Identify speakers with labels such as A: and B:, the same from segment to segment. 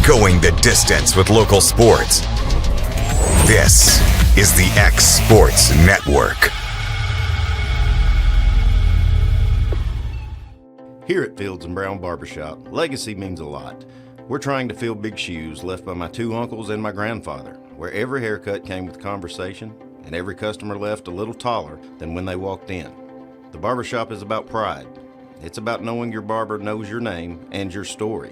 A: Going the distance with local sports. This is the X Sports Network.
B: Here at Fields & Brown Barbershop, legacy means a lot. We're trying to fill big shoes left by my two uncles and my grandfather, where every haircut came with conversation and every customer left a little taller than when they walked in. The barbershop is about pride. It's about knowing your barber knows your name and your story.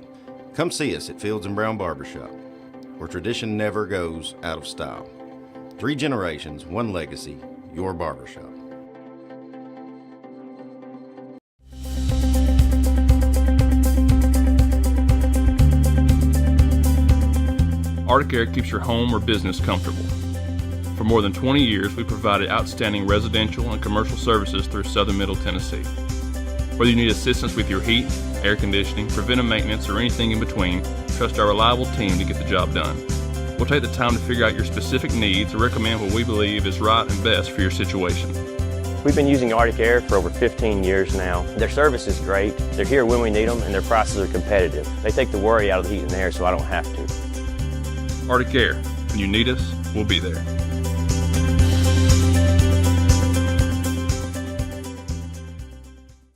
B: Come see us at Fields & Brown Barbershop, where tradition never goes out of style. 3 generations, 1 legacy, your barbershop.
C: Arctic Air keeps your home or business comfortable. For more than 20 years, we provided outstanding residential and commercial services through Southern Middle Tennessee. Whether you need assistance with your heat, air conditioning, preventive maintenance, or anything in between, trust our reliable team to get the job done. We'll take the time to figure out your specific needs and recommend what we believe is right and best for your situation.
D: We've been using Arctic Air for over 15 years now. Their service is great, they're here when we need them, and their prices are competitive. They take the worry out of the heat and air so I don't have to.
C: Arctic Air. When you need us, we'll be there.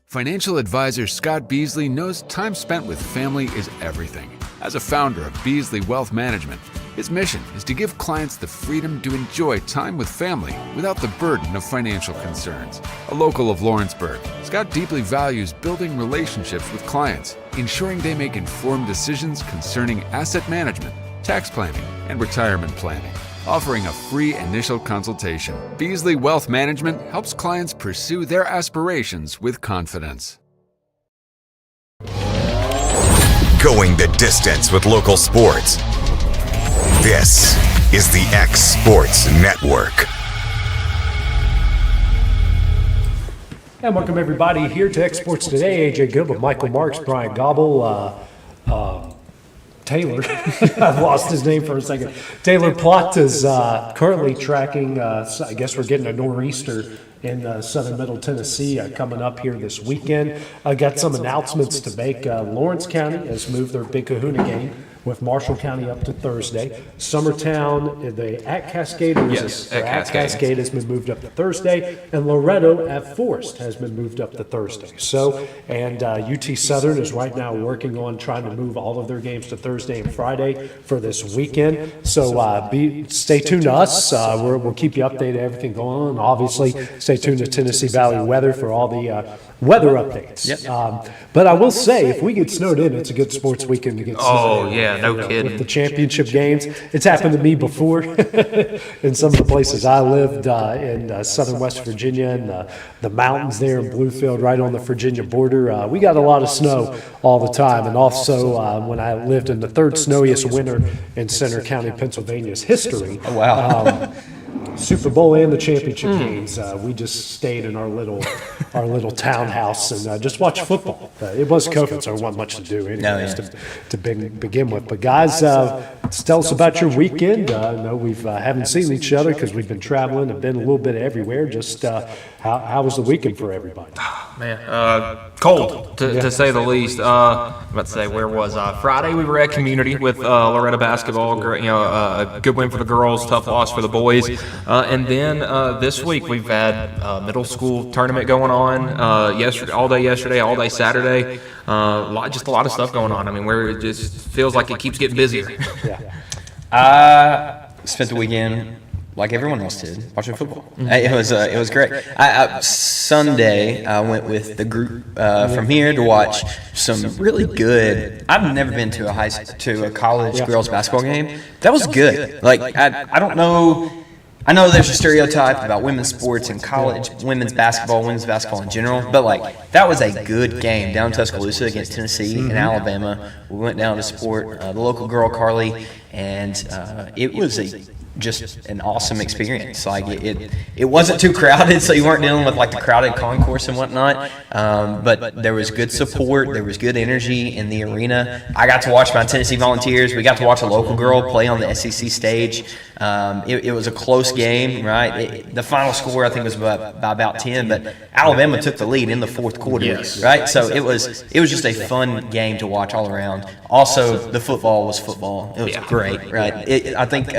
E: Financial advisor Scott Beasley knows time spent with family is everything. As a founder of Beasley Wealth Management, his mission is to give clients the freedom to enjoy time with family without the burden of financial concerns. A local of Lawrenceburg, Scott deeply values building relationships with clients, ensuring they make informed decisions concerning asset management, tax planning, and retirement planning. Offering a free initial consultation, Beasley Wealth Management helps clients pursue their aspirations with confidence.
A: Going the distance with local sports. This is the X Sports Network.
F: And welcome everybody here to X Sports Today. AJ Gobble, Michael Marks, Bryant, Gobble, Taylor, I've lost his name for a second. Taylor Plott is currently tracking, I guess we're getting a nor'easter in southern middle Tennessee coming up here this weekend. Got some announcements to make. Lawrence County has moved their Big Kahuna game with Marshall County up to Thursday. Summertown, at Cascade, at Cascade has been moved up to Thursday, and Loretto at Forest has been moved up to Thursday. So, and UT Southern is right now working on trying to move all of their games to Thursday and Friday for this weekend. So stay tuned to us. We'll keep you updated everything going on. Obviously, stay tuned to Tennessee Valley Weather for all the weather updates. Yep. But I will say, if we get snowed in, it's a good sports weekend to get snowed in.
G: Oh, yeah, no kidding.
F: With the championship games. It's happened to me before in some of the places I lived in southern West Virginia and the mountains there in Bluefield, right on the Virginia border. We got a lot of snow all the time. And also, when I lived in the 3rd snowiest winter in Center County, Pennsylvania's history.
G: Oh, wow.
F: Super Bowl and the championship games. We just stayed in our little townhouse and just watched football. It was COVID, so there wasn't much to do anyways to begin with. But guys, tell us about your weekend. No, we haven't seen each other because we've been traveling and been a little bit everywhere. Just how was the weekend for everybody?
G: Man, cold to say the least. I'm about to say, where was I? Friday we were at Community with Loretto basketball. A good win for the girls, tough loss for the boys. And then this week we've had middle school tournament going on. Yesterday, all day Saturday. Just a lot of stuff going on. I mean, where it just feels like it keeps getting busier.
H: I spent the weekend like everyone else did, watching football. It was great. Sunday, I went with the group from here to watch some really good. I've never been to a college girls basketball game. That was good. Like I don't know. I know there's a stereotype about women's sports in college, women's basketball in general, but like that was a good game down in Tuscaloosa against Tennessee and Alabama. We went down to support the local girl Carly, and it was just an awesome experience. Like it wasn't too crowded, so you weren't dealing with like the crowded concourse and whatnot. But there was good support, there was good energy in the arena. I got to watch my Tennessee Volunteers. We got to watch a local girl play on the SEC stage. It was a close game, right? The final score, I think, was by about 10, but Alabama took the lead in the fourth quarter, right? So it was just a fun game to watch all around. Also, the football was football. It was great, right? I think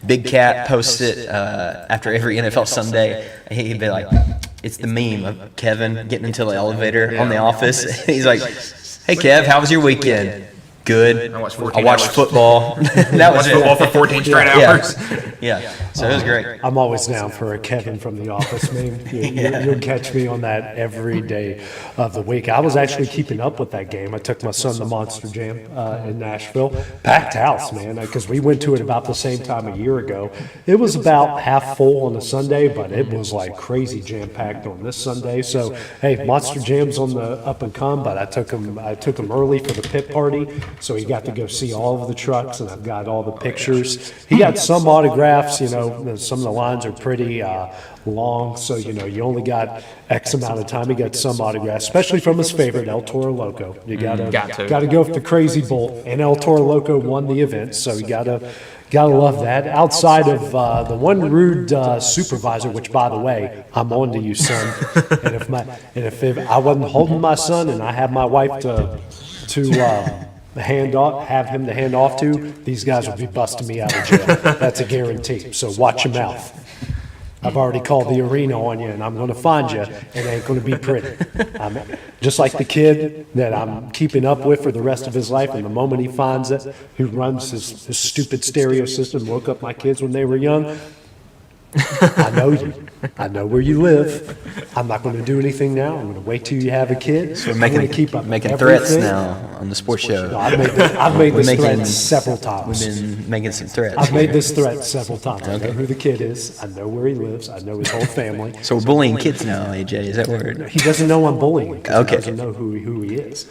H: Big Cat posted after every NFL Sunday, he'd be like, it's the meme of Kevin getting into the elevator on The Office. He's like, hey, Kev, how was your weekend? Good. I watched football. That was
G: football for 14 straight hours.
H: Yeah. So it was great.
F: I'm always down for a Kevin from The Office meme. You'll catch me on that every day of the week. I was actually keeping up with that game. I took my son to Monster Jam in Nashville. Packed house, man, because we went to it about the same time a year ago. It was about half full on a Sunday, but it was like crazy jam-packed on this Sunday. So, hey, Monster Jam's on the up and come, but I took him early for the pit party. So he got to go see all of the trucks, and I've got all the pictures. He got some autographs, some of the lines are pretty long, so, you only got X amount of time. He got some autographs, especially from his favorite, El Toro Loco. You gotta go with the Crazy Bolt, and El Toro Loco won the event, so you gotta love that. Outside of the one rude supervisor, which, by the way, I'm on to you, son. and if I wasn't holding my son and I had my wife to hand off to, these guys will be busting me out of jail. That's a guarantee. So watch your mouth. I've already called the arena on you, and I'm going to find you. It ain't going to be pretty. I'm just like the kid that I'm keeping up with for the rest of his life, and the moment he finds it, who runs his stupid stereo system, woke up my kids when they were young. I know you. I know where you live. I'm not going to do anything now. I'm going to wait till you have a kid.
H: So we're making threats now on the sports show.
F: No, I've made this threat several times.
H: We've been making some threats.
F: I've made this threat several times. I know who the kid is. I know where he lives. I know his whole family.
H: So we're bullying kids now, AJ. Is that word?
F: He doesn't know I'm bullying. Okay. He doesn't know who he is.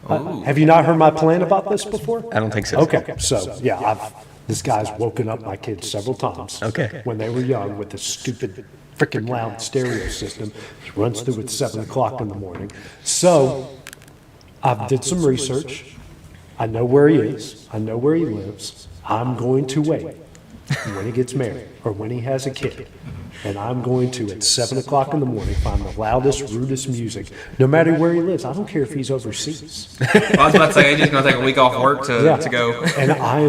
F: Have you not heard my plan about this before?
H: I don't think so.
F: Okay. So, yeah, this guy's woken up my kids several times.
H: Okay.
F: When they were young with this stupid, freaking loud stereo system. He runs through at 7 o'clock in the morning. So I did some research. I know where he is. I know where he lives. I'm going to wait when he gets married or when he has a kid. And I'm going to, at 7 o'clock in the morning, find the loudest, rudest music, no matter where he lives. I don't care if he's overseas.
G: I was about to say, AJ's going to take a week off work to go.
F: And I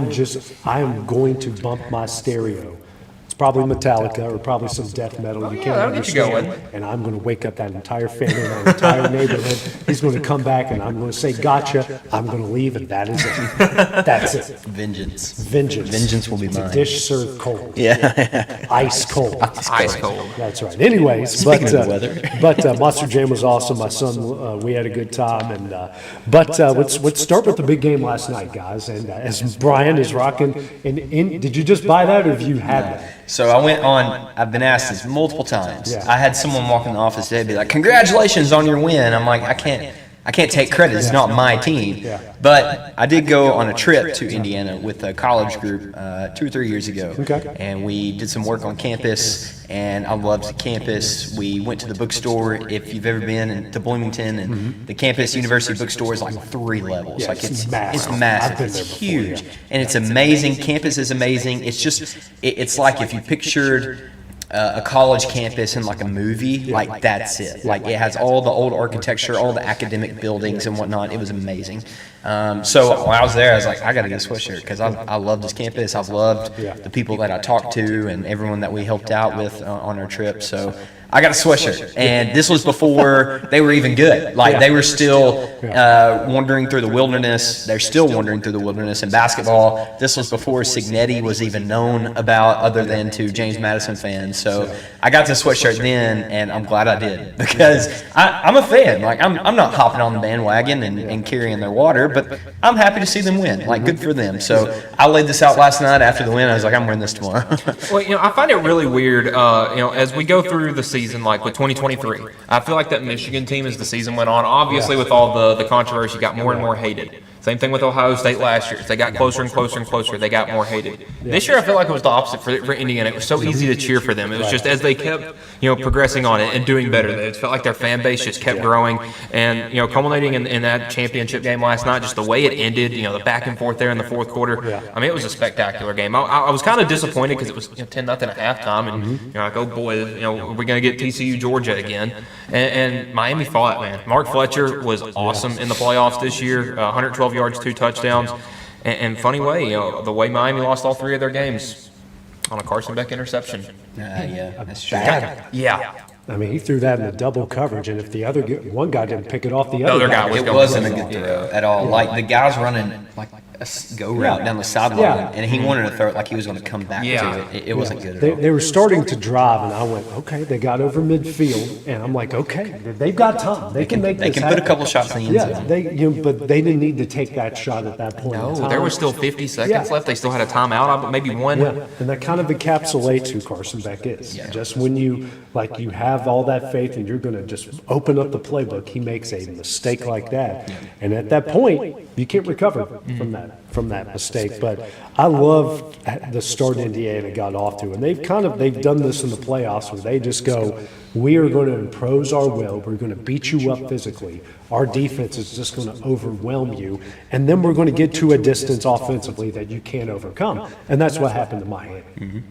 F: am going to bump my stereo. It's probably Metallica or probably some death metal you can't understand. And I'm going to wake up that entire family, that entire neighborhood. He's going to come back, and I'm going to say, gotcha. I'm going to leave, and that is it. That's it.
H: Vengeance.
F: Vengeance
H: will be
F: it's
H: mine.
F: A dish served cold.
H: Yeah.
F: Ice cold.
G: Ice cold.
F: That's right. Anyways,
H: Speaking of the weather.
F: but Monster Jam was awesome. My son, we had a good time. And let's start with the big game last night, guys. And as Brian is rocking, did you just buy that, or have you had that?
H: So I went on, I've been asked this multiple times.
F: Yeah.
H: I had someone walk in the office today and be like, congratulations on your win. I'm like, I can't take credit. It's not my team.
F: Yeah.
H: But I did go on a trip to Indiana with a college group 2 or 3 years ago.
F: Okay.
H: And we did some work on campus, and I loved the campus. We went to the bookstore. If you've ever been to Bloomington, and the campus university bookstore is like 3 levels.
F: Yeah,
H: like
F: it's massive.
H: It's massive.
F: I've been
H: It's
F: there before,
H: huge.
F: yeah.
H: And it's amazing. Campus is amazing. It's just, it's like if you pictured a college campus in like a movie, like that's it. Like it has all the old architecture, all the academic buildings and whatnot. It was amazing. So when I was there, I was like, I got to get a sweatshirt because I love this campus. I've loved the people that I talked to and everyone that we helped out with on our trip. So I got a sweatshirt, and this was before they were even good. Like they were still wandering through the wilderness. They're still wandering through the wilderness in basketball. This was before Signetti was even known about, other than to James Madison fans. So I got this sweatshirt then, and I'm glad I did because I'm a fan. Like I'm not hopping on the bandwagon and carrying their water, but I'm happy to see them win. Like good for them. So I laid this out last night after the win. I was like, I'm wearing this tomorrow.
G: Well, I find it really weird. As we go through the season, like with 2023, I feel like that Michigan team as the season went on, obviously with all the controversy, got more and more hated. Same thing with Ohio State last year. As they got closer and closer and closer, they got more hated. This year, I feel like it was the opposite for Indiana. It was so easy to cheer for them. It was just as they kept, progressing on it and doing better. It felt like their fan base just kept growing. And, culminating in that championship game last night, just the way it ended, the back and forth there in the fourth quarter. I mean, it was a spectacular game. I was kind of disappointed because it was 10-0 at halftime. And, you're like, oh, boy, we're going to get TCU Georgia again. And Miami fought, man. Mark Fletcher was awesome in the playoffs this year. 112 yards, 2 touchdowns. And funny way, the way Miami lost all 3 of their games on a Carson Beck interception.
H: Yeah, that's true.
G: Yeah.
F: I mean, he threw that in the double coverage, and if the one guy didn't pick it off, the other guy
H: it wasn't a good throw at all. Like the guy's running like a go route down the sideline, and he wanted to throw it like he was going to come back to it. It wasn't good at all.
F: They were starting to drive, and I went, okay, they got over midfield, and I'm like, okay, they've got time. They can make this happen.
H: They can put a couple shots in the end
F: zone. But they didn't need to take that shot at that point in time.
G: There was still 50 seconds left. They still had a timeout, maybe one.
F: Yeah, and that kind of encapsulates who Carson Beck is. Just when you have all that faith and you're going to just open up the playbook, he makes a mistake like that. And at that point, you can't recover from that mistake. But I love the start Indiana got off to. And they've done this in the playoffs where they just go, we are going to impose our will. We're going to beat you up physically. Our defense is just going to overwhelm you. And then we're going to get to a distance offensively that you can't overcome. And that's what happened to Miami.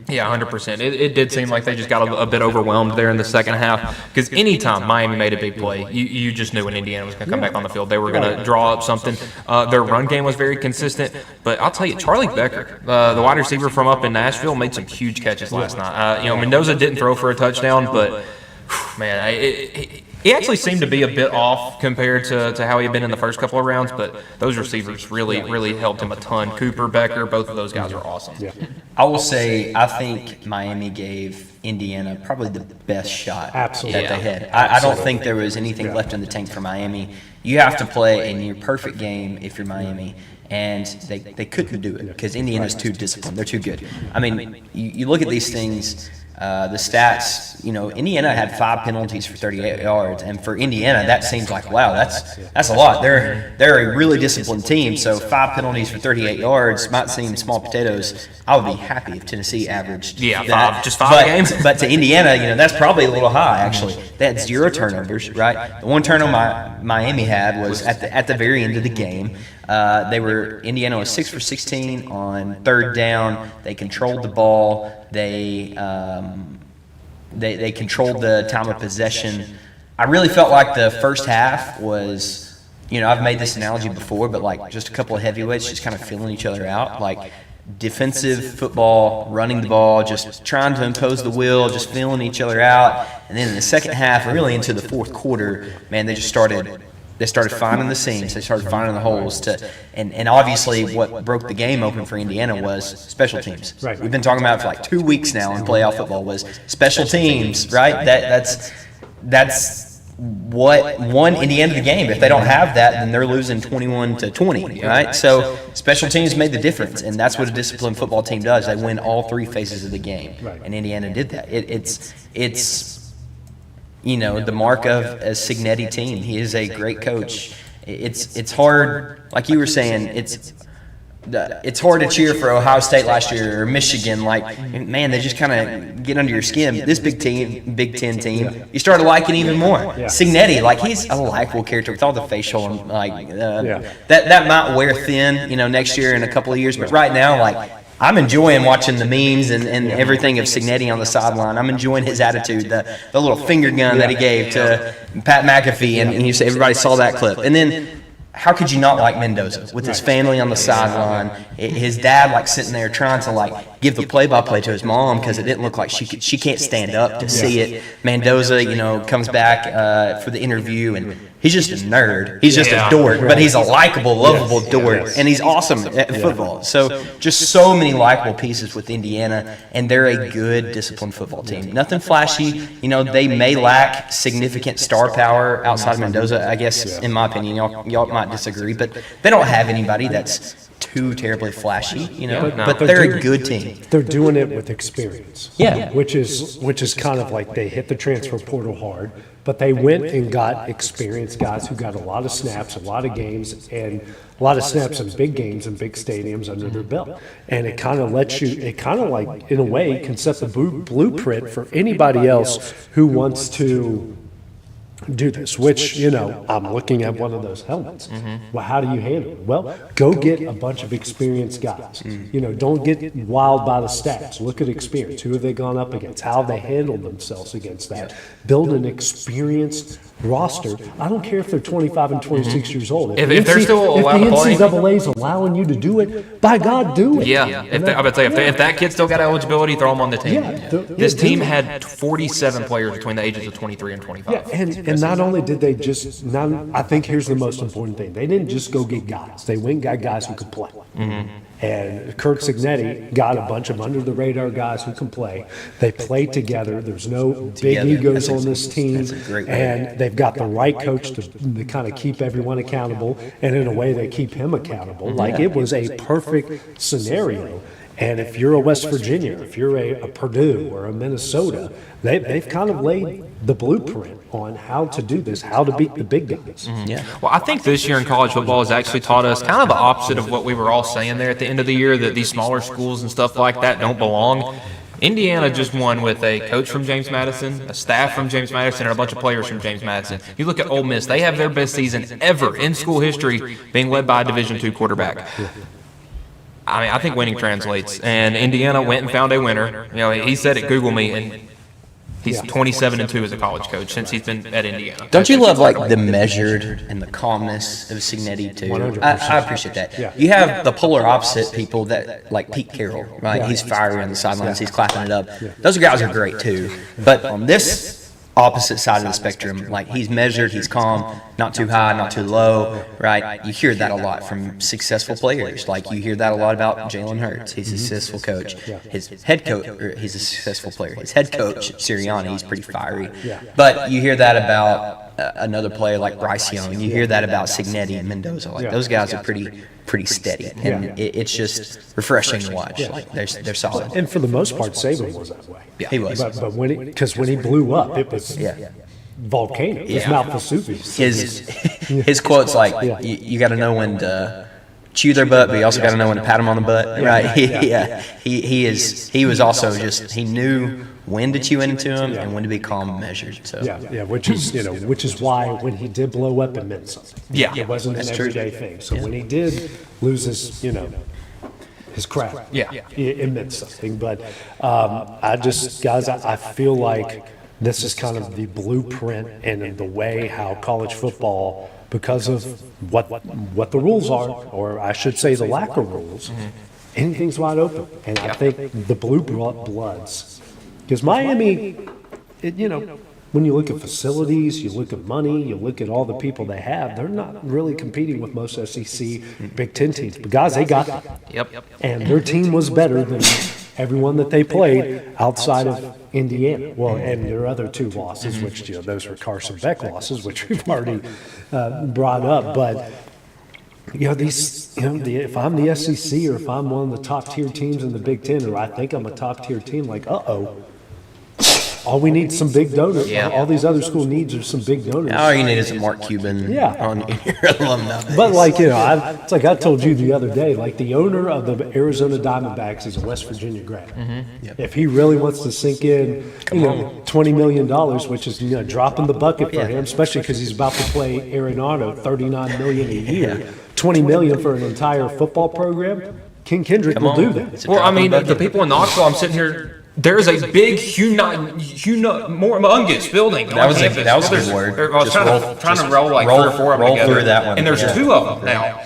G: Yeah, 100%. It did seem like they just got a bit overwhelmed there in the second half. Because anytime Miami made a big play, you just knew when Indiana was going to come back on the field. They were going to draw up something. Their run game was very consistent. But I'll tell you, Charlie Becker, the wide receiver from up in Nashville, made some huge catches last night. Mendoza didn't throw for a touchdown, but man, he actually seemed to be a bit off compared to how he had been in the first couple of rounds, but those receivers really helped him a ton. Cooper, Becker, both of those guys are awesome.
H: I will say, I think Miami gave Indiana probably the best shot that they had. I don't think there was anything left in the tank for Miami. You have to play a near perfect game if you're Miami. And they couldn't do it because Indiana's too disciplined. They're too good. I mean, you look at these things, the stats, Indiana had 5 penalties for 38 yards. And for Indiana, that seems like, wow, that's a lot. They're a really disciplined team. So 5 penalties for 38 yards might seem small potatoes. I would be happy if Tennessee averaged
G: five games.
H: But to Indiana, that's probably a little high, actually. They had 0 turnovers, right? The one turnover Miami had was at the very end of the game. Indiana was 6 for 16 on 3rd down. They controlled the ball. They controlled the time of possession. I really felt like the first half was, I've made this analogy before, but like just a couple of heavyweights just kind of feeling each other out, like defensive football, running the ball, just trying to impose the will, just feeling each other out. And then in the second half, really into the fourth quarter, man, they started finding the seams. They started finding the holes. And obviously what broke the game open for Indiana was special teams.
F: Right.
H: We've been talking about it for like 2 weeks now in playoff football was special teams, right? That's what won Indiana the game. If they don't have that, then they're losing 21-20, right? So special teams made the difference, and that's what a disciplined football team does. They win all 3 phases of the game, and Indiana did that. It's the mark of a Cignetti team. He is a great coach. It's hard, like you were saying, it's hard to cheer for Ohio State last year or Michigan. Like, man, they just kind of get under your skin. This Big Ten team, you started liking even more. Cignetti, like, he's a likable character with all the facial and that might wear thin, next year in a couple of years. But right now, like, I'm enjoying watching the memes and everything of Cignetti on the sideline. I'm enjoying his attitude, the little finger gun that he gave to Pat McAfee, and you say everybody saw that clip. And then how could you not like Mendoza with his family on the sideline? His dad sitting there trying to give the play-by-play to his mom because it didn't look like she can't stand up to see it. Mendoza, comes back for the interview, and he's just a nerd. He's just a dork, but he's a likable, lovable dork, and he's awesome at football. So just so many likable pieces with Indiana, and they're a good, disciplined football team. Nothing flashy. They may lack significant star power outside of Mendoza, I guess, in my opinion. Y'all might disagree, but they don't have anybody that's too terribly flashy, you know.
F: No.
H: But they're a good team.
F: They're doing it with experience.
H: Yeah.
F: Which is kind of like they hit the transfer portal hard, but they went and got experienced guys who got a lot of snaps, a lot of games, and a lot of snaps in big games and big stadiums under their belt. And it kind of lets you, it kind of like, in a way, can set the blueprint for anybody else who wants to do this, which, you know, I'm looking at one of those helmets. Well, how do you handle it? Well, go get a bunch of experienced guys. You know, don't get wild by the stats. Look at experience. Who have they gone up against? How have they handled themselves against that? Build an experienced roster. I don't care if they're 25 and 26 years old.
G: If they're still allowed to play.
F: If the NCAA is allowing you to do it, by God, do it.
G: Yeah, I would say if that kid still got eligibility, throw him on the team. This team
F: do it.
G: had 47 players between the ages of 23 and 25.
F: Yeah, and not only did they just, I think here's the most important thing. They didn't just go get guys. They went and got guys who could play. And Kurt Signetti got a bunch of under-the-radar guys who can play. They play together. There's no big egos on this team. And they've got the right coach to kind of keep everyone accountable. And in a way, they keep him accountable. Like, it was a perfect scenario. And if you're a West Virginia, if you're a Purdue or a Minnesota, they've kind of laid the blueprint on how to do this, how to beat the big guys.
G: Well, I think this year in college football has actually taught us kind of the opposite of what we were all saying there at the end of the year, that these smaller schools and stuff like that don't belong. Indiana just won with a coach from James Madison, a staff from James Madison, and a bunch of players from James Madison. You look at Ole Miss, they have their best season ever in school history being led by a Division II quarterback. I mean, I think winning translates, and Indiana went and found a winner. You know, he said it, Google me, and he's 27-2 as a college coach since he's been at Indiana.
H: Don't you love like the measured and the calmness of Signetti too?
F: 100%.
H: I appreciate that.
F: Yeah.
H: You have the polar opposite people that like Pete Carroll, right?
F: Yeah.
H: He's fiery on the sidelines. He's clapping it up. Those guys are great too. But on this opposite side of the spectrum, like he's measured, he's calm, not too high, not too low, right? You hear that a lot from successful players. Like you hear that a lot about Jalen Hurts. He's a successful coach. His head coach, or he's a successful player. His head coach, Sirianni, he's pretty fiery. But you hear that about another player like Bryce Young. You hear that about Signetti and Mendoza. Like those guys are pretty steady, and it's just refreshing to watch. Like they're solid.
F: And for the most part, Saban was that way.
H: Yeah, he was.
F: But when he blew up, it was volcano. It was Mount Vesuvius.
H: His quotes like you got to know when to chew their butt, but you also got to know when to pat them on the butt, right? He was also just, he knew when to chew into him and when to be calm and measured. So
F: which is why when he did blow up, it meant something. It wasn't an everyday thing. So when he did lose his crap, it meant something. But I feel like this is kind of the blueprint and the way how college football, because of what the rules are, or I should say the lack of rules, anything's wide open. And I think the blue bloods, because Miami, when you look at facilities, you look at money, you look at all the people they have, they're not really competing with most SEC Big Ten teams. But guys, they got them. And their team was better than everyone that they played outside of Indiana. Well, and their other two losses, which those were Carson Beck losses, which we've already brought up. But if I'm the SEC or if I'm one of the top tier teams in the Big Ten, or I think I'm a top tier team, like all we need is some big donors. All these other school needs are some big donors.
H: All you need is a Mark Cuban on your alumni base.
F: But it's like I told you the other day, like the owner of the Arizona Diamondbacks is a West Virginia grad. If he really wants to sink in, $20 million, which is a drop in the bucket for him, especially because he's about to play Arenado $39 million a year, $20 million for an entire football program. King Kendrick will do that.
G: Well, I mean, the people in Knoxville, I'm sitting here. There's a big humongous building.
H: That was a good word.
G: I was trying to roll like 3 or 4 of them together.
H: Through that one.
G: And there's 2 of them now.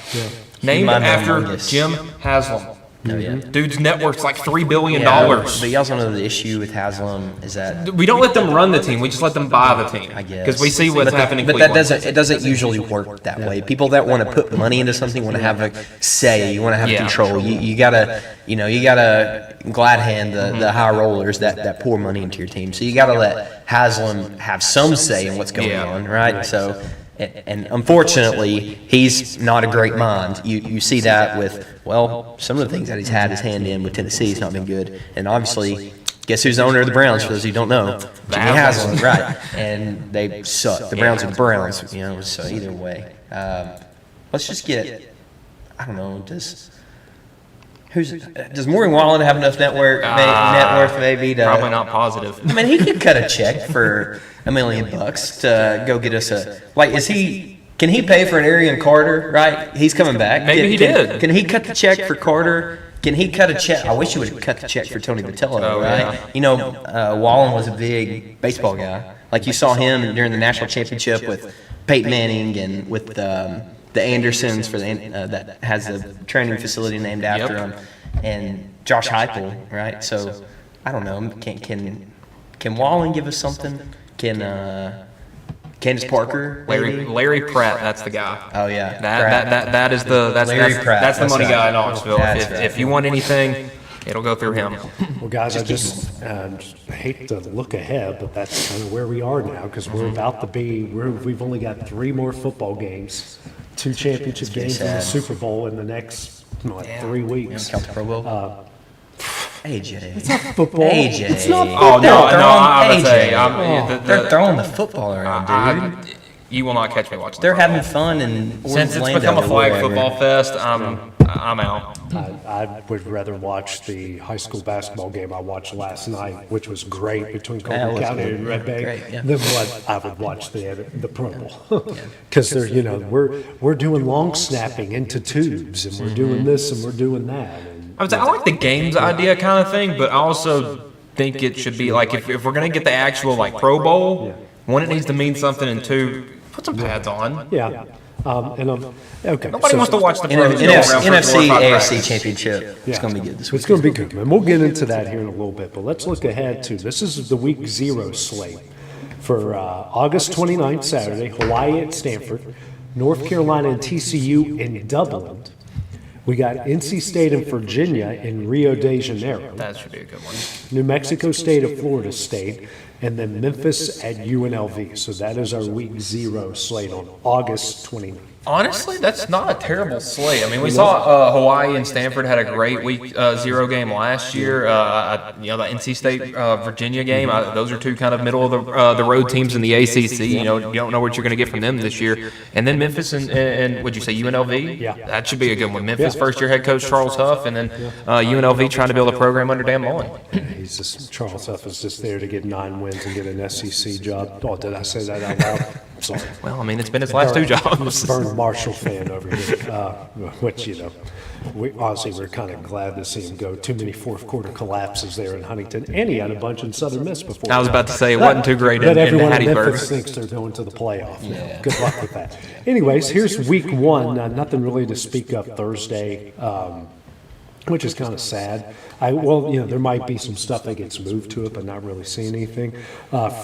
G: Named after Jim Haslam. Dude's network's like $3 billion.
H: But you also know the issue with Haslam is that
G: we don't let them run the team. We just let them buy the team. I guess because we see what's happening.
H: But it doesn't usually work that way. People that want to put money into something want to have a say. You want to have control. You gotta glad hand the high rollers that pour money into your team. So you gotta let Haslam have some say in what's going on, right? So. And unfortunately, he's not a great mind. You see that with, well, some of the things that he's had his hand in with Tennessee. He's not been good. And obviously, guess who's the owner of the Browns, for those who don't know? Jimmy Haslam, right. And they suck. The Browns are the Browns, you know, so either way. Let's just get, I don't know, does Maureen Wallen have enough net worth maybe to...
G: Probably not positive.
H: I mean, he could cut a check for $1 million to go get us can he pay for an Arian Carter, right? He's coming back.
G: Maybe he did.
H: Can he cut the check for Carter? Can he cut a check? I wish he would have cut the check for Tony Vitello, right? Yeah. You know, Wallen was a big baseball guy. Like you saw him during the national championship with Peyton Manning and with the Andersons for that has a training facility named after him, and Josh Heupel, right? So I don't know. Can Wallen give us something? Can Candace Parker,
G: Larry Pratt, that's the guy.
H: Oh yeah,
G: that's the money guy in Knoxville. If you want anything, it'll go through him.
F: Well, guys, I just hate to look ahead, but that's kind of where we are now because we're about to we've only got 3 more football games, 2 championship games and the Super Bowl in the next 3 weeks.
H: Count the Pro Bowl. AJ.
F: It's not football.
H: AJ.
F: It's not football.
G: Oh, no, I would say.
H: They're throwing the football around, dude.
G: You will not catch me watching.
H: They're having fun, and
G: since it's become a flag football fest, I'm out.
F: I would rather watch the high school basketball game I watched last night, which was great between Colby County and Red Bank, than what I would watch the Pro Bowl. Because they're, you know, we're doing long snapping into tubes, and we're doing this and we're doing that.
G: I like the games idea kind of thing, but I also think it should be like if we're gonna get the actual like Pro Bowl, one, it needs to mean something, and 2, put some pads on.
F: Yeah. Okay.
G: Nobody wants to watch the
H: NFC AFC championship. It's going to be good this week.
F: It's going to be good, and we'll get into that here in a little bit. But let's look ahead to this is the week 0 slate for August 29th, Saturday, Hawaii at Stanford, North Carolina and TCU in Dublin. We got NC State and Virginia in Rio de Janeiro.
G: That should be a good one.
F: New Mexico State at Florida State, and then Memphis at UNLV. So that is our week 0 slate on August 29th.
G: Honestly, that's not a terrible slate. I mean, we saw Hawaii and Stanford had a great week 0 game last year. The NC State Virginia game, those are 2 kind of middle of the road teams in the ACC. You know, you don't know what you're going to get from them this year. And then Memphis and would you say UNLV?
F: Yeah,
G: that should be a good one. Memphis first year head coach Charles Huff, and then UNLV trying to build a program under Dan Mullen.
F: Charles Huff is just there to get 9 wins and get an SEC job. Oh, did I say that out loud? Sorry.
G: Well, I mean, it's been his last 2 jobs.
F: Burn Marshall fan over here, which, you know, we're kind of glad to see him go. Too many fourth quarter collapses there in Huntington, and he had a bunch in Southern Miss before.
G: I was about to say, it wasn't too great in
F: everyone in
G: Hattiesburg.
F: Memphis thinks they're going to the playoff. Yeah. Good luck with that. Anyways, here's week 1. Nothing really to speak of Thursday, which is kind of sad. There might be some stuff that gets moved to it, but not really seeing anything.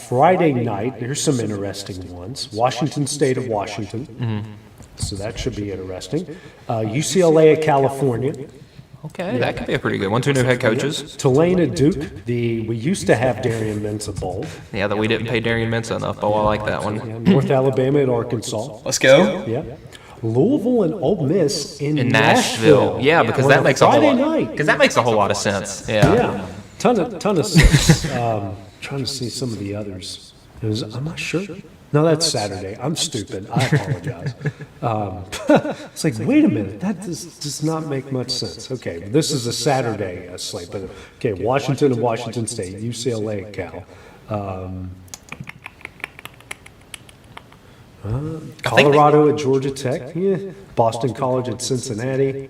F: Friday night, there's some interesting ones. Washington State of Washington. Mm-hmm. So that should be interesting. UCLA at California.
G: Okay, that could be a pretty good one. 2 new head coaches.
F: Tulane at Duke. We used to have Darian Mensah Bowl.
G: Yeah, that we didn't pay Darian Mensah enough, but I like that one.
F: Yeah, North Alabama at Arkansas.
H: Let's go.
F: Yeah. Louisville and Ole Miss in
G: Nashville. Yeah, because that makes a whole lot of sense. Yeah.
F: Ton of sense. Trying to see some of the others. I'm not sure. No, that's Saturday. I'm stupid. I apologize. It's like, wait a minute. That does not make much sense. Okay, this is a Saturday slate. But okay, Washington and Washington State, UCLA at Cal. Colorado at Georgia Tech. Boston College at Cincinnati.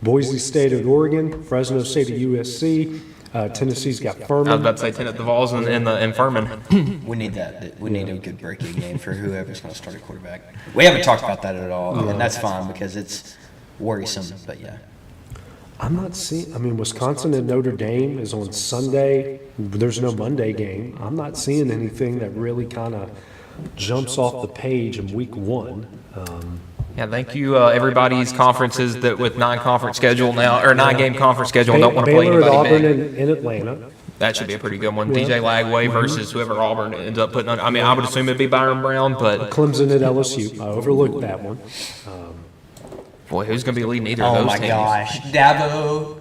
F: Boise State at Oregon. Fresno State at USC. Tennessee's got Furman.
G: I was about to say the Vols and Furman.
H: We need that. We need a good breaking game for whoever's going to start a quarterback. We haven't talked about that at all, and that's fine because it's worrisome. But yeah,
F: I'm not seeing. I mean, Wisconsin and Notre Dame is on Sunday. There's no Monday game. I'm not seeing anything that really kind of jumps off the page in week 1.
G: Yeah, thank you, everybody's conferences that with 9-conference schedule now, or 9-game conference schedule, don't want to play
F: Baylor
G: anybody
F: at Auburn
G: big.
F: in Atlanta.
G: That should be a pretty good one. DJ Lagway versus whoever Auburn ends up putting on. I mean, I would assume it'd be Byron Brown, but
F: Clemson at LSU. I overlooked that one.
G: Boy, who's going to be leading either of those teams?
H: Oh, my gosh. Dabo,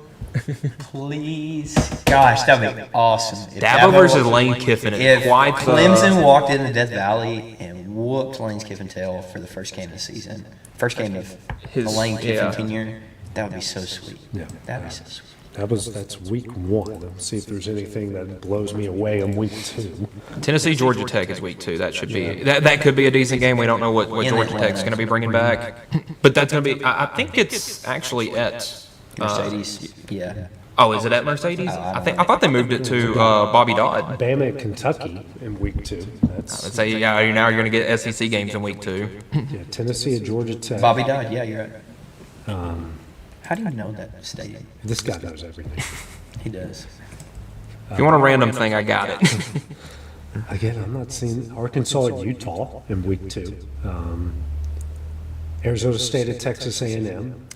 H: please. Gosh, that would be awesome. If
G: Dabo versus Lane Kiffin is
H: if
G: quite
H: Clemson walked into Death Valley and whooped Lane Kiffin's tail for the first game of the season, first game of the Lane Kiffin tenure, that would be so sweet.
F: Yeah.
H: That would be so sweet.
F: That's week 1. Let's see if there's anything that blows me away in week 2.
G: Tennessee, Georgia Tech is week 2. That should be that could be a decent game. We don't know what Georgia Tech's going to be bringing back, but that's going to be. I think it's actually at
H: Mercedes. Yeah.
G: Oh, is it at Mercedes? I thought they moved it to Bobby Dodd.
F: Bama at Kentucky in week 2.
G: Let's say now you're going to get SEC games in week 2.
F: Yeah, Tennessee at Georgia Tech.
H: Bobby Dodd. Yeah, you're right. How do you know that stadium?
F: This guy knows everything.
H: He does.
G: If you want a random thing, I got it.
F: Again, I'm not seeing Arkansas at Utah in week 2. Arizona State at Texas A&M.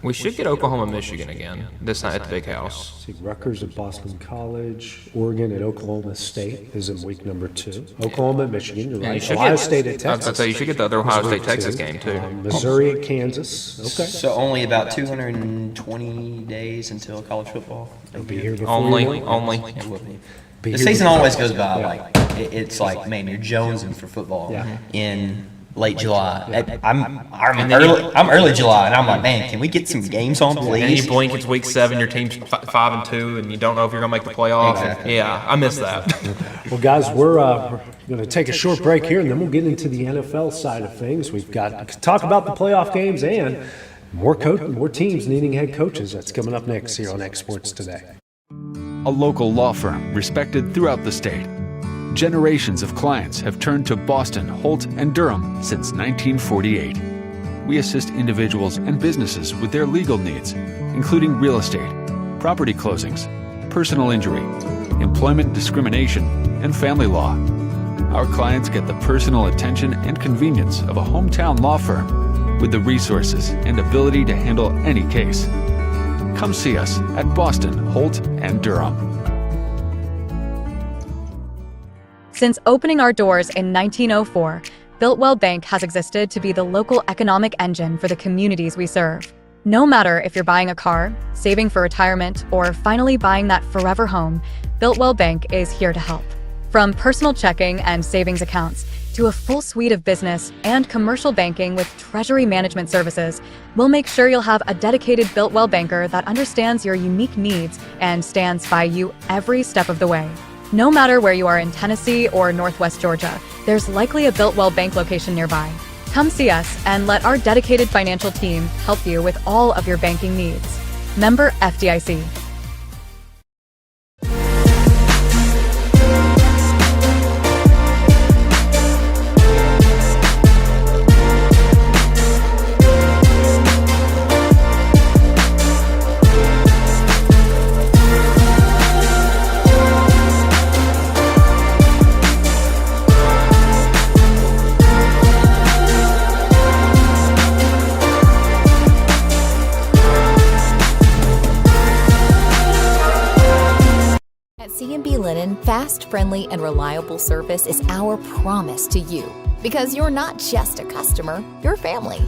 G: We should get Oklahoma, Michigan again this night at the Big House.
F: See, Rutgers at Boston College. Oregon at Oklahoma State is in week number 2. Oklahoma at Michigan. You're right. Ohio State at Texas.
G: I'd say you should get the other Ohio State Texas game too.
F: Missouri at Kansas. Okay.
H: So only about 220 days until college football.
F: It'll be here before
G: Only.
H: It will be. The season always goes by like it's like, man, you're jonesing for football in late July. I'm early July, and I'm like, man, can we get some games on, please?
G: And you blink, it's week 7, your team's 5-2, and you don't know if you're gonna make the playoffs.
H: Exactly.
G: Yeah, I miss that.
F: Well, guys, we're going to take a short break here, and then we'll get into the NFL side of things. We've got to talk about the playoff games and more teams needing head coaches. That's coming up next here on X Sports Today.
E: A local law firm respected throughout the state. Generations of clients have turned to Boston, Holt, and Durham since 1948. We assist individuals and businesses with their legal needs, including real estate, property closings, personal injury, employment discrimination, and family law. Our clients get the personal attention and convenience of a hometown law firm with the resources and ability to handle any case. Come see us at Boston, Holt, and Durham.
I: Since opening our doors in 1904, Builtwell Bank has existed to be the local economic engine for the communities we serve. No matter if you're buying a car, saving for retirement, or finally buying that forever home, Builtwell Bank is here to help. From personal checking and savings accounts to a full suite of business and commercial banking with treasury management services, we'll make sure you'll have a dedicated Builtwell banker that understands your unique needs and stands by you every step of the way. No matter where you are in Tennessee or Northwest Georgia, there's likely a Builtwell Bank location nearby. Come see us and let our dedicated financial team help you with all of your banking needs. Member FDIC.
J: C&B Linen, fast, friendly, and reliable service is our promise to you. Because you're not just a customer, you're family.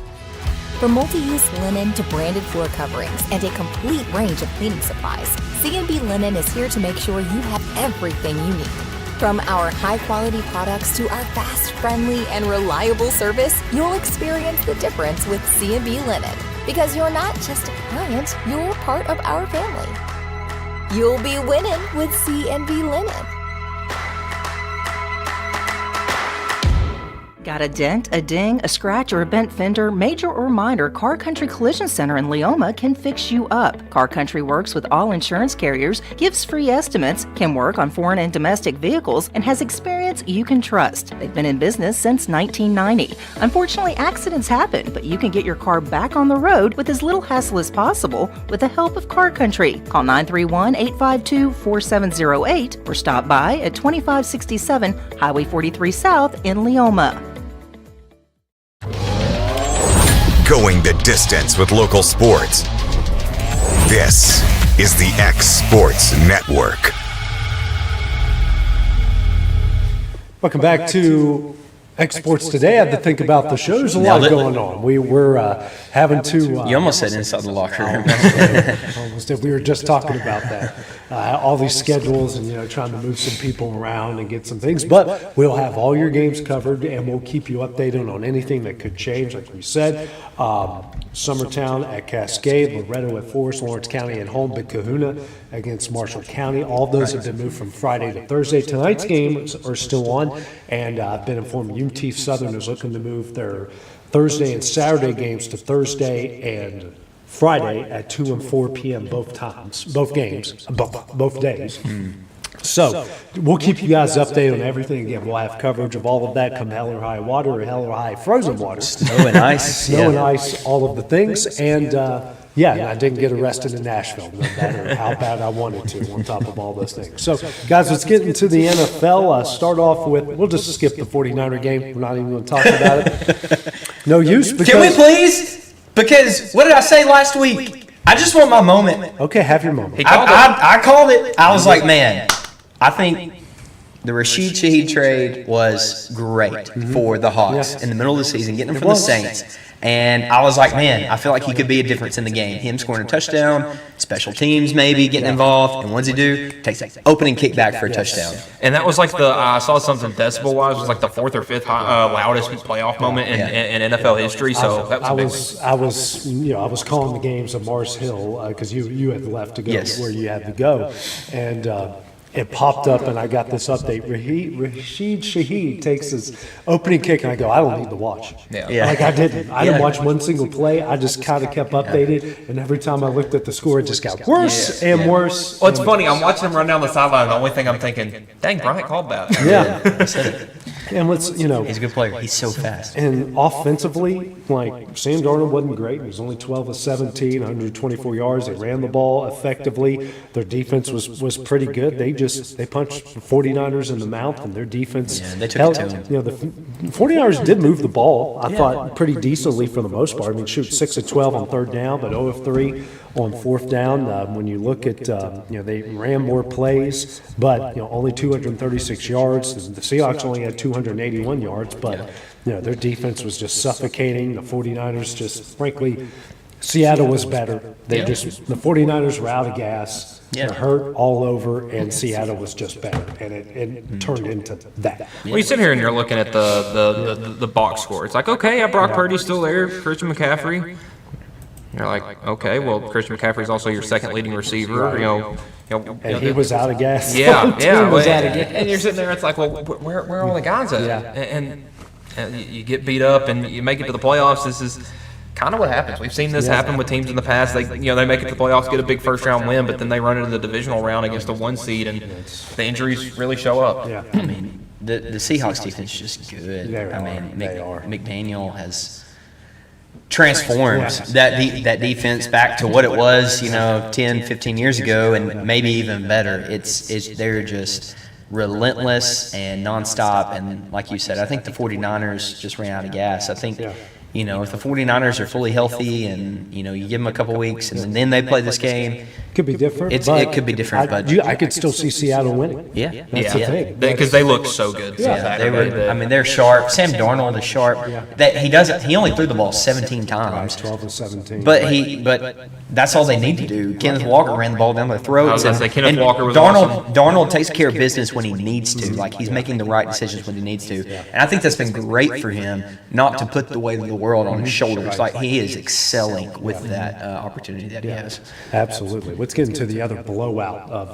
J: From multi-use linen to branded floor coverings and a complete range of cleaning supplies, C&B Linen is here to make sure you have everything you need. From our high-quality products to our fast, friendly, and reliable service, you'll experience the difference with C&B Linen. Because you're not just a client, you're part of our family. You'll be winning with C&B Linen.
K: Got a dent, a ding, a scratch, or a bent fender? Major or minor, Car Country Collision Center in Leoma can fix you up. Car Country works with all insurance carriers, gives free estimates, can work on foreign and domestic vehicles, and has experience you can trust. They've been in business since 1990. Unfortunately, accidents happen, but you can get your car back on the road with as little hassle as possible with the help of Car Country. Call 931-852-4708 or stop by at 2567 Highway 43 South in Leoma.
A: Going the distance with local sports. This is the X Sports Network.
F: Welcome back to Exports Today. I had to think about the show. There's a lot going on. We're having to...
H: you almost said inside the locker room.
F: Almost did. We were just talking about that. All these schedules and, trying to move some people around and get some things. But we'll have all your games covered, and we'll keep you updated on anything that could change, like we said. Summertown at Cascade, Loretto at Forest, Lawrence County at home, Big Kahuna against Marshall County. All those have been moved from Friday to Thursday. Tonight's games are still on, and I've been informed UT Southern is looking to move their Thursday and Saturday games to Thursday and Friday at 2 and 4 p.m. both days. So we'll keep you guys updated on everything. Again, we'll have coverage of all of that come hell or high water or hell or high frozen water.
H: Snow and ice.
F: Snow and ice, all of the things. And, I didn't get arrested in Nashville, no matter how bad I wanted to, on top of all those things. So, guys, let's get into the NFL. Start off with, we'll just skip the 49er game. We're not even going to talk about it. No use. Because,
H: can we please? Because what did I say last week? I just want my moment.
F: Okay, have your moment.
H: I called it. I was like, man, I think the Rashid Shaheed trade was great for the Hawks in the middle of the season, getting them from the Saints. And I was like, man, I feel like he could be a difference in the game. Him scoring a touchdown, special teams maybe getting involved, and what does he do? Takes an opening kickback for a touchdown.
G: And that was like I saw something decibel-wise, was like the 4th or 5th loudest playoff moment in NFL history. So that was
F: I was calling the games of Mars Hill because you had left to go where you had to go, and it popped up, and I got this update. Rashid Shaheed takes his opening kick, and I go, I don't need to watch. Like I didn't. I didn't watch one single play. I just kind of kept updated, and every time I looked at the score, it just got worse and worse.
G: Well, it's funny. I'm watching him run down the sideline. The only thing I'm thinking, dang, Bryant called that.
F: And let's,
H: he's a good player. He's so fast.
F: And offensively, like Sam Darnold wasn't great. He was only 12 of 17, 124 yards. They ran the ball effectively. Their defense was pretty good. They punched the 49ers in the mouth, and their defense
H: they took it to them.
F: The 49ers did move the ball, I thought, pretty decently for the most part. I mean, shoot 6 of 12 on 3rd down, but 0 of 3 on 4th down. When you look at, they ran more plays, but only 236 yards. The Seahawks only had 281 yards, but their defense was just suffocating. The 49ers just, frankly, Seattle was better. The 49ers were out of gas. They're hurt all over, and Seattle was just better, and it turned into that.
G: Well, you sit here and you're looking at the box score. It's like, okay, Brock Purdy's still there, Christian McCaffrey. You're like, okay, well, Christian McCaffrey's also your second leading receiver.
F: And he was out of gas.
G: And you're sitting there, it's like, well, where are all the guys at? And you get beat up, and you make it to the playoffs. This is kind of what happens. We've seen this happen with teams in the past. They make it to the playoffs, get a big first round win, but then they run into the divisional round against a 1 seed, and the injuries really show up.
H: I mean, the Seahawks defense is just good. McDaniel has transformed that defense back to what it was, 10, 15 years ago, and maybe even better. They're just relentless and nonstop, and like you said, I think the 49ers just ran out of gas. I think if the 49ers are fully healthy and, you give them a couple weeks and then they play this game.
F: Could be different.
H: It could be different, but
F: I could still see Seattle winning. That's the thing.
G: Because they look so good.
H: They're sharp. Sam Darnold is sharp. He only threw the ball 17 times.
F: 12 and 17.
H: But that's all they need to do. Kenneth Walker ran the ball down their throats.
G: Kenneth Walker was
H: Darnold takes care of business when he needs to. Like, he's making the right decisions when he needs to. And I think that's been great for him, not to put the weight of the world on his shoulders. Like, he is excelling with that opportunity that he has.
F: Absolutely. Let's get into the other blowout of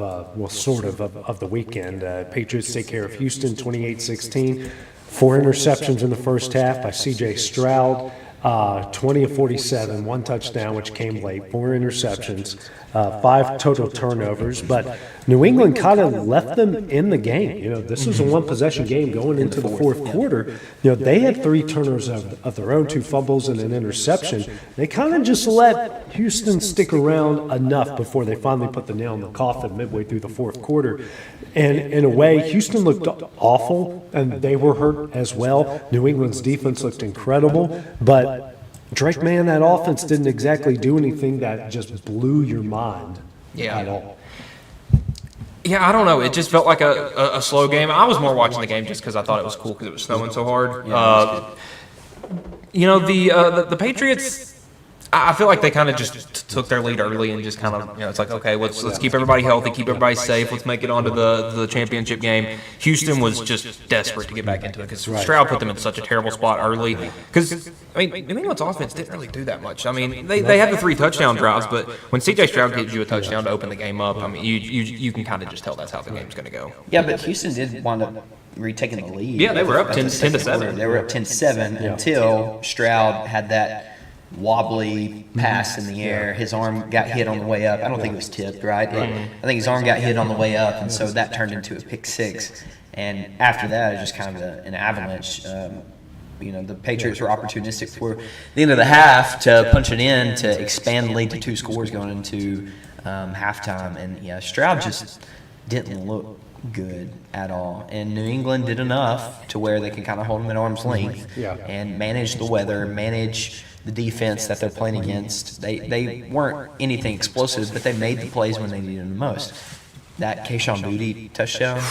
F: the weekend. Patriots take care of Houston 28-16. 4 interceptions in the first half by C.J. Stroud. 20 of 47, 1 touchdown, which came late, 4 interceptions, 5 total turnovers. But New England kind of left them in the game. This was a 1-possession game going into the fourth quarter. They had 3 turnovers of their own, 2 fumbles and an interception. They kind of just let Houston stick around enough before they finally put the nail in the coffin midway through the fourth quarter. And in a way, Houston looked awful, and they were hurt as well. New England's defense looked incredible, but Drake, man, that offense didn't exactly do anything that just blew your mind at all.
G: Yeah, I don't know. It just felt like a slow game. I was more watching the game just because I thought it was cool because it was snowing so hard. The Patriots, I feel like they kind of just took their lead early and just kind of, it's like, okay, let's keep everybody healthy, keep everybody safe, let's make it onto the championship game. Houston was just desperate to get back into it because Stroud put them in such a terrible spot early. Because, New England's offense didn't really do that much. They had the 3 touchdown drives, but when C.J. Stroud gives you a touchdown to open the game up, you can kind of just tell that's how the game's going to go.
H: Yeah, but Houston did wind up retaking the lead.
G: Yeah, they were up 10-7.
H: They were up 10-7 until Stroud had that wobbly pass in the air. His arm got hit on the way up. I don't think it was tipped, right? But I think his arm got hit on the way up, and so that turned into a pick 6. And after that, it was just kind of an avalanche. The Patriots were opportunistic for the end of the half to punch it in to expand the lead to 2 scores going into halftime. And Stroud just didn't look good at all. And New England did enough to where they could kind of hold him at arm's length and manage the weather, manage the defense that they're playing against. They weren't anything explosive, but they made the plays when they needed them the most. That Kayshon Boutte touchdown,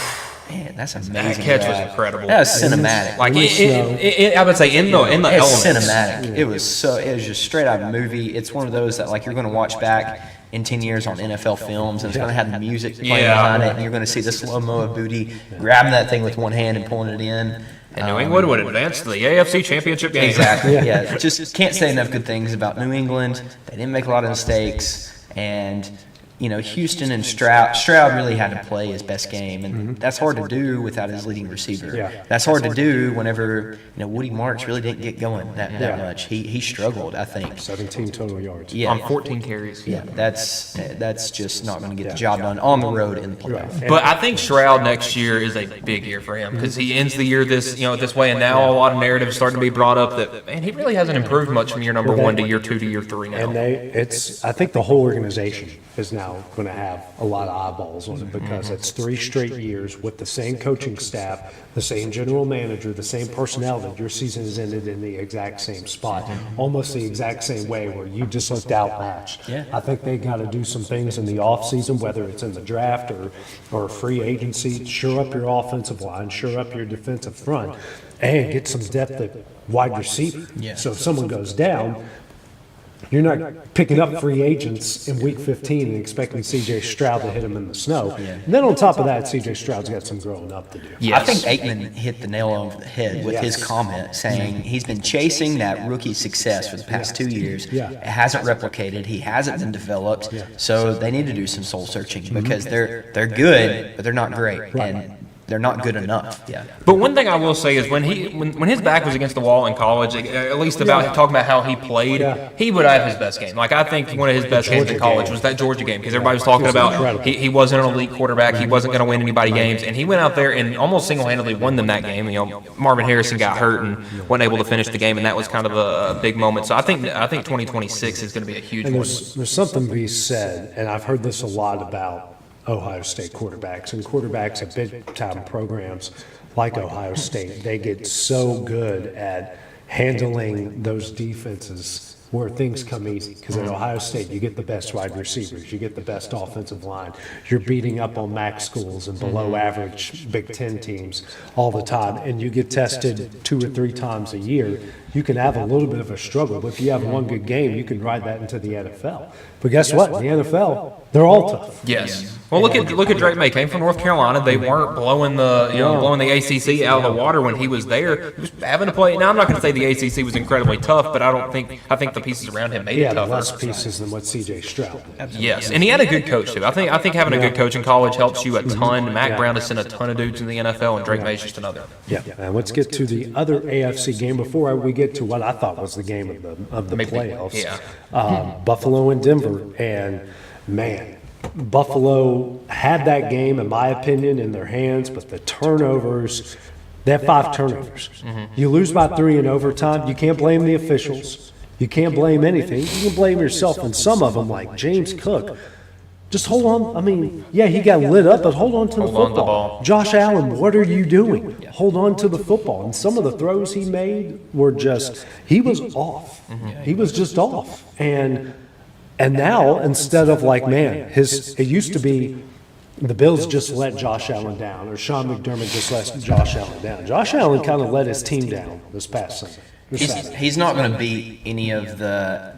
H: man, that's amazing.
G: That catch was incredible.
H: That was cinematic.
G: Like I would say in the elements.
H: Cinematic. It was just straight out of a movie. It's one of those that like you're going to watch back in 10 years on NFL films, and it's going to have the music playing behind it, and you're going to see the slow-mo of Boutte grabbing that thing with one hand and pulling it in.
G: And New England would advance to the AFC Championship game.
H: Exactly. Just can't say enough good things about New England. They didn't make a lot of mistakes, and Houston and Stroud really had to play his best game, and that's hard to do without his leading receiver. That's hard to do whenever Woody Marks really didn't get going that much. He struggled, I think.
F: 17 total yards.
G: On 14 carries.
H: Yeah, that's just not going to get the job done on the road in the playoff.
G: But I think Stroud next year is a big year for him because he ends the year this way, and now a lot of narratives starting to be brought up that he really hasn't improved much from year number 1 to year 2 to year 3 now.
F: And I think the whole organization is now going to have a lot of eyeballs on it because it's 3 straight years with the same coaching staff, the same general manager, the same personnel that your season has ended in the exact same spot, almost the exact same way where you just looked outmatched. I think they got to do some things in the offseason, whether it's in the draft or free agency, shore up your offensive line, shore up your defensive front, and get some depth at wide receiver. So if someone goes down, you're not picking up free agents in week 15 and expecting C.J. Stroud to hit him in the snow. And then on top of that, C.J. Stroud's got some growing up to do.
H: I think Aikman hit the nail on the head with his comment saying he's been chasing that rookie success for the past 2 years. It hasn't replicated. He hasn't been developed. So they need to do some soul searching because they're good, but they're not great. And they're not good enough.
G: But one thing I will say is when his back was against the wall in college, at least talking about how he played, he would have his best game. Like I think one of his best games in college was that Georgia game because everybody was talking about he wasn't an elite quarterback, he wasn't going to win anybody games, and he went out there and almost single-handedly won them that game. Marvin Harrison got hurt and wasn't able to finish the game, and that was kind of a big moment. So I think 2026 is going to be a huge one.
F: There's something to be said, and I've heard this a lot about Ohio State quarterbacks at big-time programs like Ohio State. They get so good at handling those defenses where things come easy. Because at Ohio State, you get the best wide receivers, you get the best offensive line. You're beating up on MAC schools and below average Big Ten teams all the time, and you get tested 2 or 3 times a year. You can have a little bit of a struggle, but if you have one good game, you can ride that into the NFL. But guess what? In the NFL, they're all tough.
G: Yes. Well, look at Drake May. Came from North Carolina. They weren't blowing the ACC out of the water when he was there. He was having to play. Now I'm not going to say the ACC was incredibly tough, but I think the pieces around him made it tougher.
F: Less pieces than what C.J. Stroud did.
G: Yes, and he had a good coach too. I think having a good coach in college helps you a ton. Mac Brown has sent a ton of dudes in the NFL, and Drake May's just another.
F: And let's get to the other AFC game before we get to what I thought was the game of the playoffs. Buffalo and Denver, and man, Buffalo had that game, in my opinion, in their hands, but the turnovers, they had 5 turnovers. You lose by 3 in overtime, you can't blame the officials. You can't blame anything. You can blame yourself, and some of them, like James Cook, just hold on. I mean, he got lit up, but hold on to the football. Josh Allen, what are you doing? Hold on to the football. And some of the throws he made were just, he was off. He was just off. And now, instead of like, man, it used to be the Bills just let Josh Allen down, or Sean McDermott just let Josh Allen down. Josh Allen kind of let his team down this past Sunday.
H: He's not going to beat any of the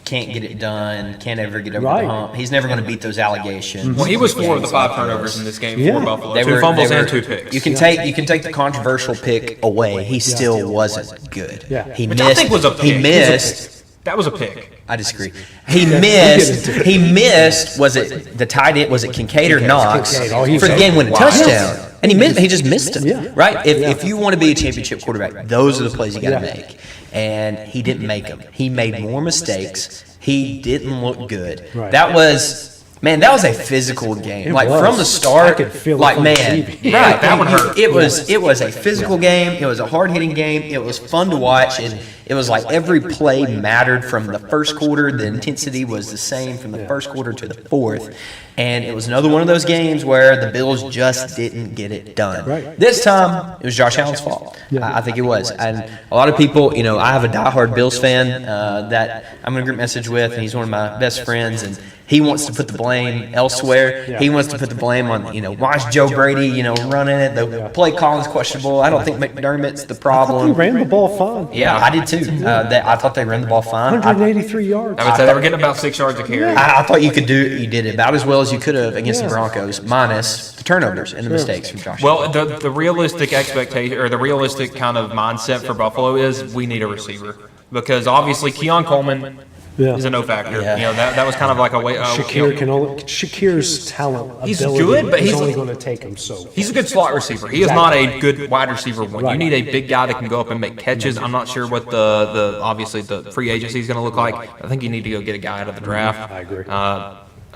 H: can't get it done, can't ever get over the hump. He's never going to beat those allegations.
G: Well, he was 4 of the 5 turnovers in this game for Buffalo.
H: They
G: 2 fumbles and 2 picks.
H: You can take the controversial pick away. He still wasn't good.
F: Yeah.
H: He
G: Which
H: missed.
G: I think was a pick.
H: He missed.
G: That was a pick.
H: I disagree. He missed. Was it the tight end? Was it Kincaid or Knox for the game-winning touchdown? And he missed. He just missed him. Right. If you want to be a championship quarterback, those are the plays you got to make. And he didn't make them. He made more mistakes. He didn't look good.
F: Right.
H: That was a physical game. From the start,
F: I could feel it from the TV.
H: Right,
G: that one hurt.
H: It was a physical game. It was a hard-hitting game. It was fun to watch, and it was like every play mattered from the first quarter. The intensity was the same from the first quarter to the fourth, and it was another one of those games where the Bills just didn't get it done.
F: Right.
H: This time, it was Josh Allen's fault. I think it was, and a lot of people, I have a diehard Bills fan that I'm in a group message with, and he's one of my best friends, and he wants to put the blame elsewhere. He wants to put the blame on, why is Joe Brady, running it? The play calling's questionable. I don't think McDermott's the problem.
F: I thought they ran the ball fine.
H: Yeah, I did too. I thought they ran the ball fine.
F: 183 yards.
G: I would say they were getting about 6 yards a carry.
H: I thought you did it about as well as you could have against the Broncos, minus the turnovers and the mistakes from Josh.
G: Well, the realistic expectation, or the realistic kind of mindset for Buffalo is we need a receiver. Because obviously Keon Coleman is a no factor. That was kind of like a way.
F: Shakir's talent,
G: he's
F: ability
G: good, but he's
F: only going to take him so.
G: He's a good slot receiver. He is not a good wide receiver one. You need a big guy that can go up and make catches. I'm not sure what the obviously the free agency is going to look like. I think you need to go get a guy out of the draft.
F: I agree.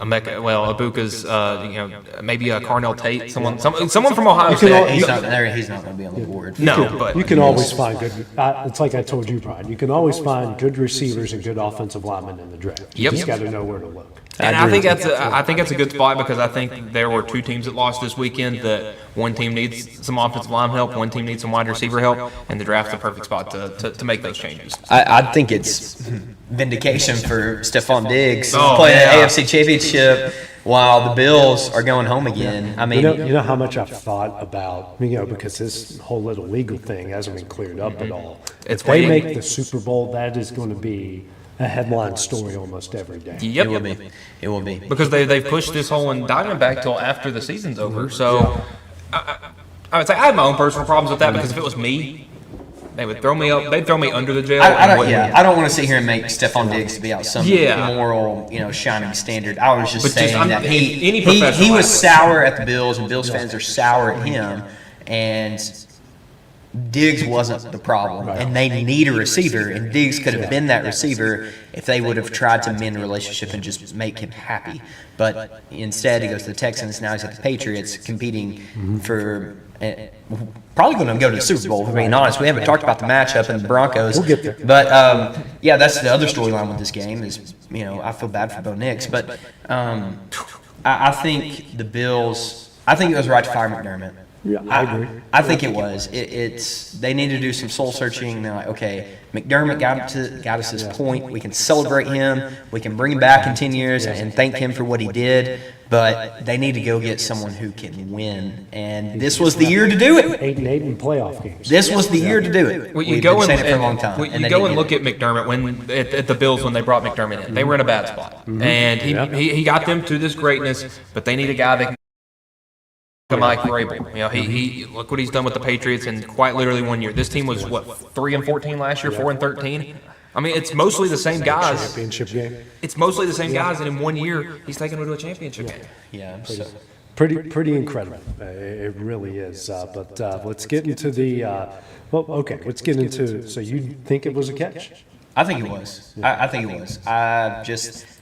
G: Ibuka's, maybe a Carnell Tate, someone from Ohio State.
H: He's not going to be on the board.
G: But
F: you can always find good. It's like I told you, Brian. You can always find good receivers and good offensive linemen in the draft. You just got to know where to look.
G: And I think that's a good spot because I think there were 2 teams that lost this weekend. That one team needs some offensive line help, one team needs some wide receiver help, and the draft's the perfect spot to make those changes.
H: I think it's vindication for Stephon Diggs playing the AFC Championship while the Bills are going home again. I mean,
F: you know how much I've thought about, because this whole little legal thing hasn't been cleared up at all. If they make the Super Bowl, that is going to be a headline story almost every day.
G: Yep.
H: It will be.
G: Because they've pushed this whole indictment back till after the season's over. So I would say I have my own personal problems with that because if it was me, they would throw me up. They'd throw me under the jail.
H: I don't want to sit here and make Stephon Diggs to be out some moral, shining standard. I was just saying that he was sour at the Bills, and Bills fans are sour at him, and Diggs wasn't the problem, and they need a receiver, and Diggs could have been that receiver if they would have tried to mend the relationship and just make him happy. But instead, he goes to the Texans, now he's at the Patriots, competing for probably going to go to the Super Bowl, if we're being honest. We haven't talked about the matchup and the Broncos.
F: We'll get there.
H: But, that's the other storyline with this game is, I feel bad for Bo Nix. But I think the Bills, I think it was right to fire McDermott.
F: Yeah, I agree.
H: I think it was. They need to do some soul searching. They're like, okay, McDermott got us this point. We can celebrate him. We can bring him back in 10 years and thank him for what he did. But they need to go get someone who can win. And this was the year to do it.
F: 8-8 in playoff games.
H: This was the year to do it.
G: Well,
H: We've been saying it for a long time.
G: You go and look at McDermott at the Bills when they brought McDermott in. They were in a bad spot, and he got them to this greatness. But they need a guy that can. Mike Vrabel. He look what he's done with the Patriots in quite literally 1 year. This team was 3-14 last year, 4-13. I mean, it's mostly the same guys.
F: Championship game.
G: It's mostly the same guys, and in 1 year, he's taken them to a championship game.
H: Yeah,
F: pretty incredible. It really is. But let's get into the. Let's get into. So you think it was a catch?
H: I think it was. I think it was.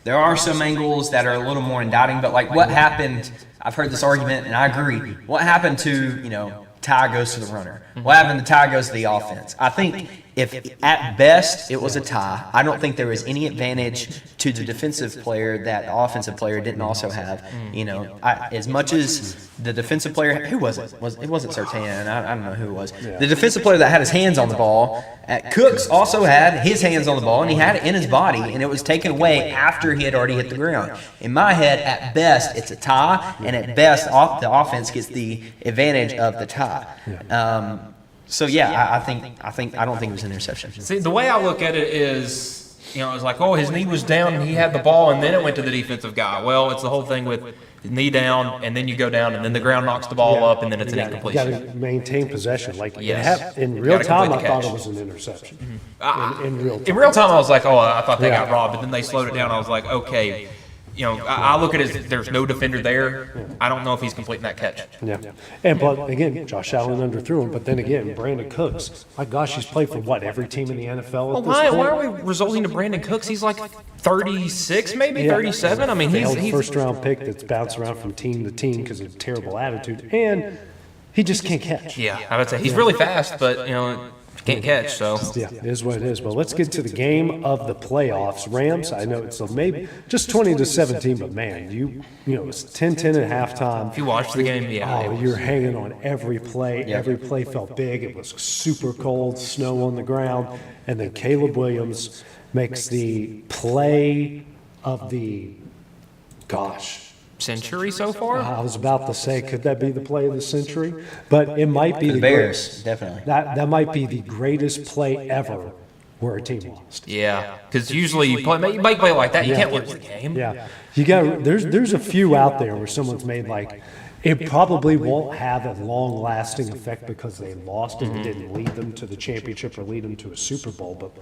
H: There are some angles that are a little more indicting, but like what happened. I've heard this argument, and I agree. What happened to, tie goes to the runner? What happened to tie goes to the offense? I think if at best it was a tie, I don't think there was any advantage to the defensive player that the offensive player didn't also have. You know, as much as the defensive player, who was it? It wasn't Surtain. I don't know who it was. The defensive player that had his hands on the ball, Cooks also had his hands on the ball, and he had it in his body, and it was taken away after he had already hit the ground. In my head, at best, it's a tie, and at best, the offense gets the advantage of the tie. So yeah, I don't think it was an interception.
G: See, the way I look at it is, you know, it was like, oh, his knee was down and he had the ball, and then it went to the defensive guy. Well, it's the whole thing with knee down, and then you go down, and then the ground knocks the ball up, and then it's an incompletion.
F: You got to maintain possession. Like in real time, I thought it was an interception. In real time.
G: In real time, I was like, oh, I thought they got robbed, but then they slowed it down. I was like, okay. You know, I look at it as there's no defender there. I don't know if he's completing that catch.
F: But again, Josh Allen underthrew him. But then again, Brandon Cooks. My gosh, he's played for what, every team in the NFL at this point?
G: Why are we resulting to Brandon Cooks? He's like 36, maybe 37. I mean, he's
F: first round pick that's bounced around from team to team because of terrible attitude, and he just can't catch.
G: Yeah, I would say he's really fast, but you know. Can't catch, so.
F: Yeah, it is what it is. But let's get to the game of the playoffs. Rams, I know it's maybe just 20-17, but man, you know, it's 10-10 at halftime.
G: If you watched the game,
F: you're hanging on every play. Every play felt big. It was super cold, snow on the ground. And then Caleb Williams makes the play of the,
G: century so far?
F: I was about to say, could that be the play of the century? But it might be
H: the Bears, definitely.
F: That might be the greatest play ever where a team lost.
G: Yeah, because usually you make play like that, you can't lose the game.
F: Yeah, you got there's a few out there where someone's made like. It probably won't have a long-lasting effect because they lost and it didn't lead them to the championship or lead them to a Super Bowl. But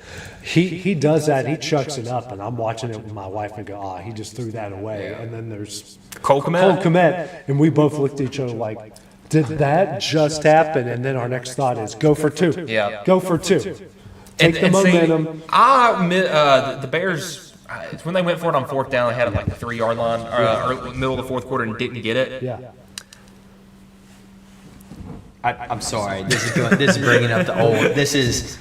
F: he does that. He chucks it up, and I'm watching it with my wife and go, he just threw that away. And then there's
G: Cole
F: Kmet, and we both looked at each other like, did that just happen? And then our next thought is, go for two.
G: Yeah.
F: Go for two. Take the momentum.
G: The Bears, when they went for it on fourth down, they had it like the 3-yard line, or middle of the fourth quarter, and didn't get it.
F: Yeah.
H: I'm sorry. This is bringing up the old. This is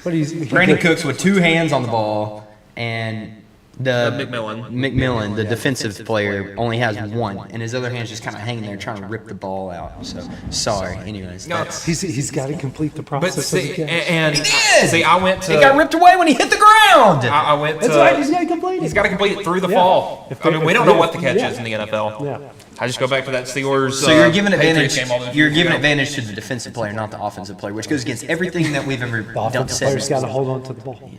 H: Brandon Cooks with two hands on the ball, and the McMillan, the defensive player, only has one, and his other hand's just kind of hanging there trying to rip the ball out. So sorry. Anyways,
F: he's got to complete the process.
G: But see, I went to.
H: It got ripped away when he hit the ground.
G: I went to.
F: That's right. He's got to complete it.
G: He's got to complete it through the fall. I mean, we don't know what the catch is in the NFL. Yeah. I just go back to that Steelers.
H: So you're giving advantage. You're giving advantage to the defensive player, not the offensive player, which goes against everything that we've ever done.
F: The offensive player's got to hold on to the ball.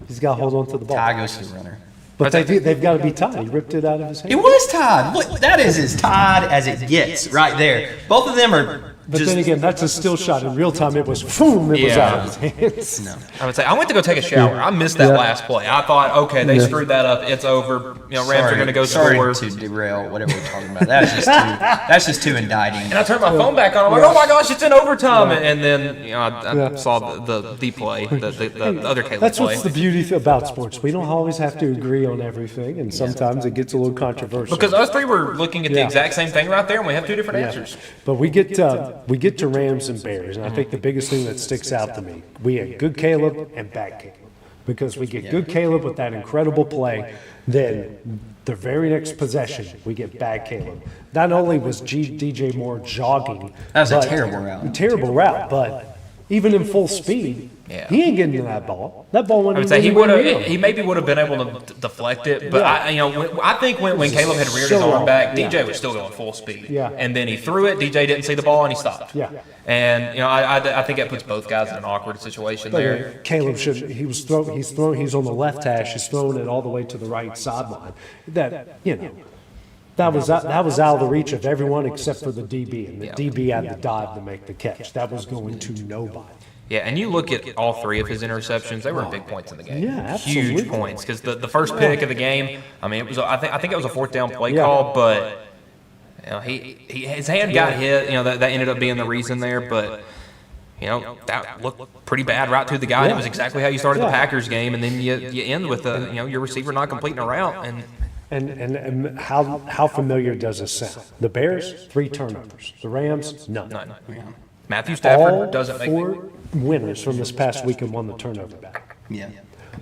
F: He's got to hold on to the ball.
H: Tie goes to the runner.
F: But they've got to be tied. He ripped it out of his hand.
H: It was tied. Look, that is as tied as it gets right there. Both of them are.
F: But then again, that's a still shot. In real time, it was boom. It was out of his hands.
H: No.
G: I would say I went to go take a shower. I missed that last play. I thought, okay, they screwed that up. It's over. You know, Rams are going to go score.
H: Sorry to derail whatever we're talking about. That's just too indicting.
G: And I turned my phone back on. I'm like, oh my gosh, it's in overtime. And then I saw the play, the other Caleb
F: That's
G: play.
F: what's the beauty about sports. We don't always have to agree on everything, and sometimes it gets a little controversial.
G: Because us three were looking at the exact same thing right there, and we have two different answers.
F: But we get to Rams and Bears, and I think the biggest thing that sticks out to me, we had good Caleb and bad Caleb. Because we get good Caleb with that incredible play, then the very next possession, we get bad Caleb. Not only was DJ Moore jogging.
H: That was a terrible route.
F: Terrible route, but even in full speed, he ain't getting to that ball. That ball went.
G: I would say he maybe would have been able to deflect it, but I think when Caleb had reared his arm back, DJ was still going full speed.
F: Yeah.
G: And then he threw it. DJ didn't see the ball and he stopped.
F: Yeah.
G: And I think that puts both guys in an awkward situation there.
F: Caleb should. He's on the left hash. He's throwing it all the way to the right sideline. That was out of the reach of everyone except for the DB, and the DB had the dive to make the catch. That was going to nobody.
G: Yeah, and you look at all three of his interceptions; they were big points in the game.
F: Yeah, absolutely.
G: Huge points because the first pick of the game. I mean, it was. I think it was a fourth down play call, but his hand got hit. That ended up being the reason there, but. That looked pretty bad right to the guy. It was exactly how you started the Packers game, and then you end with your receiver not completing a route.
F: And how familiar does this sound? The Bears, 3 turnovers. The Rams, none.
G: Matthew Stafford
F: All
G: doesn't make
F: four winners from this past weekend won the turnover battle.
H: Yeah.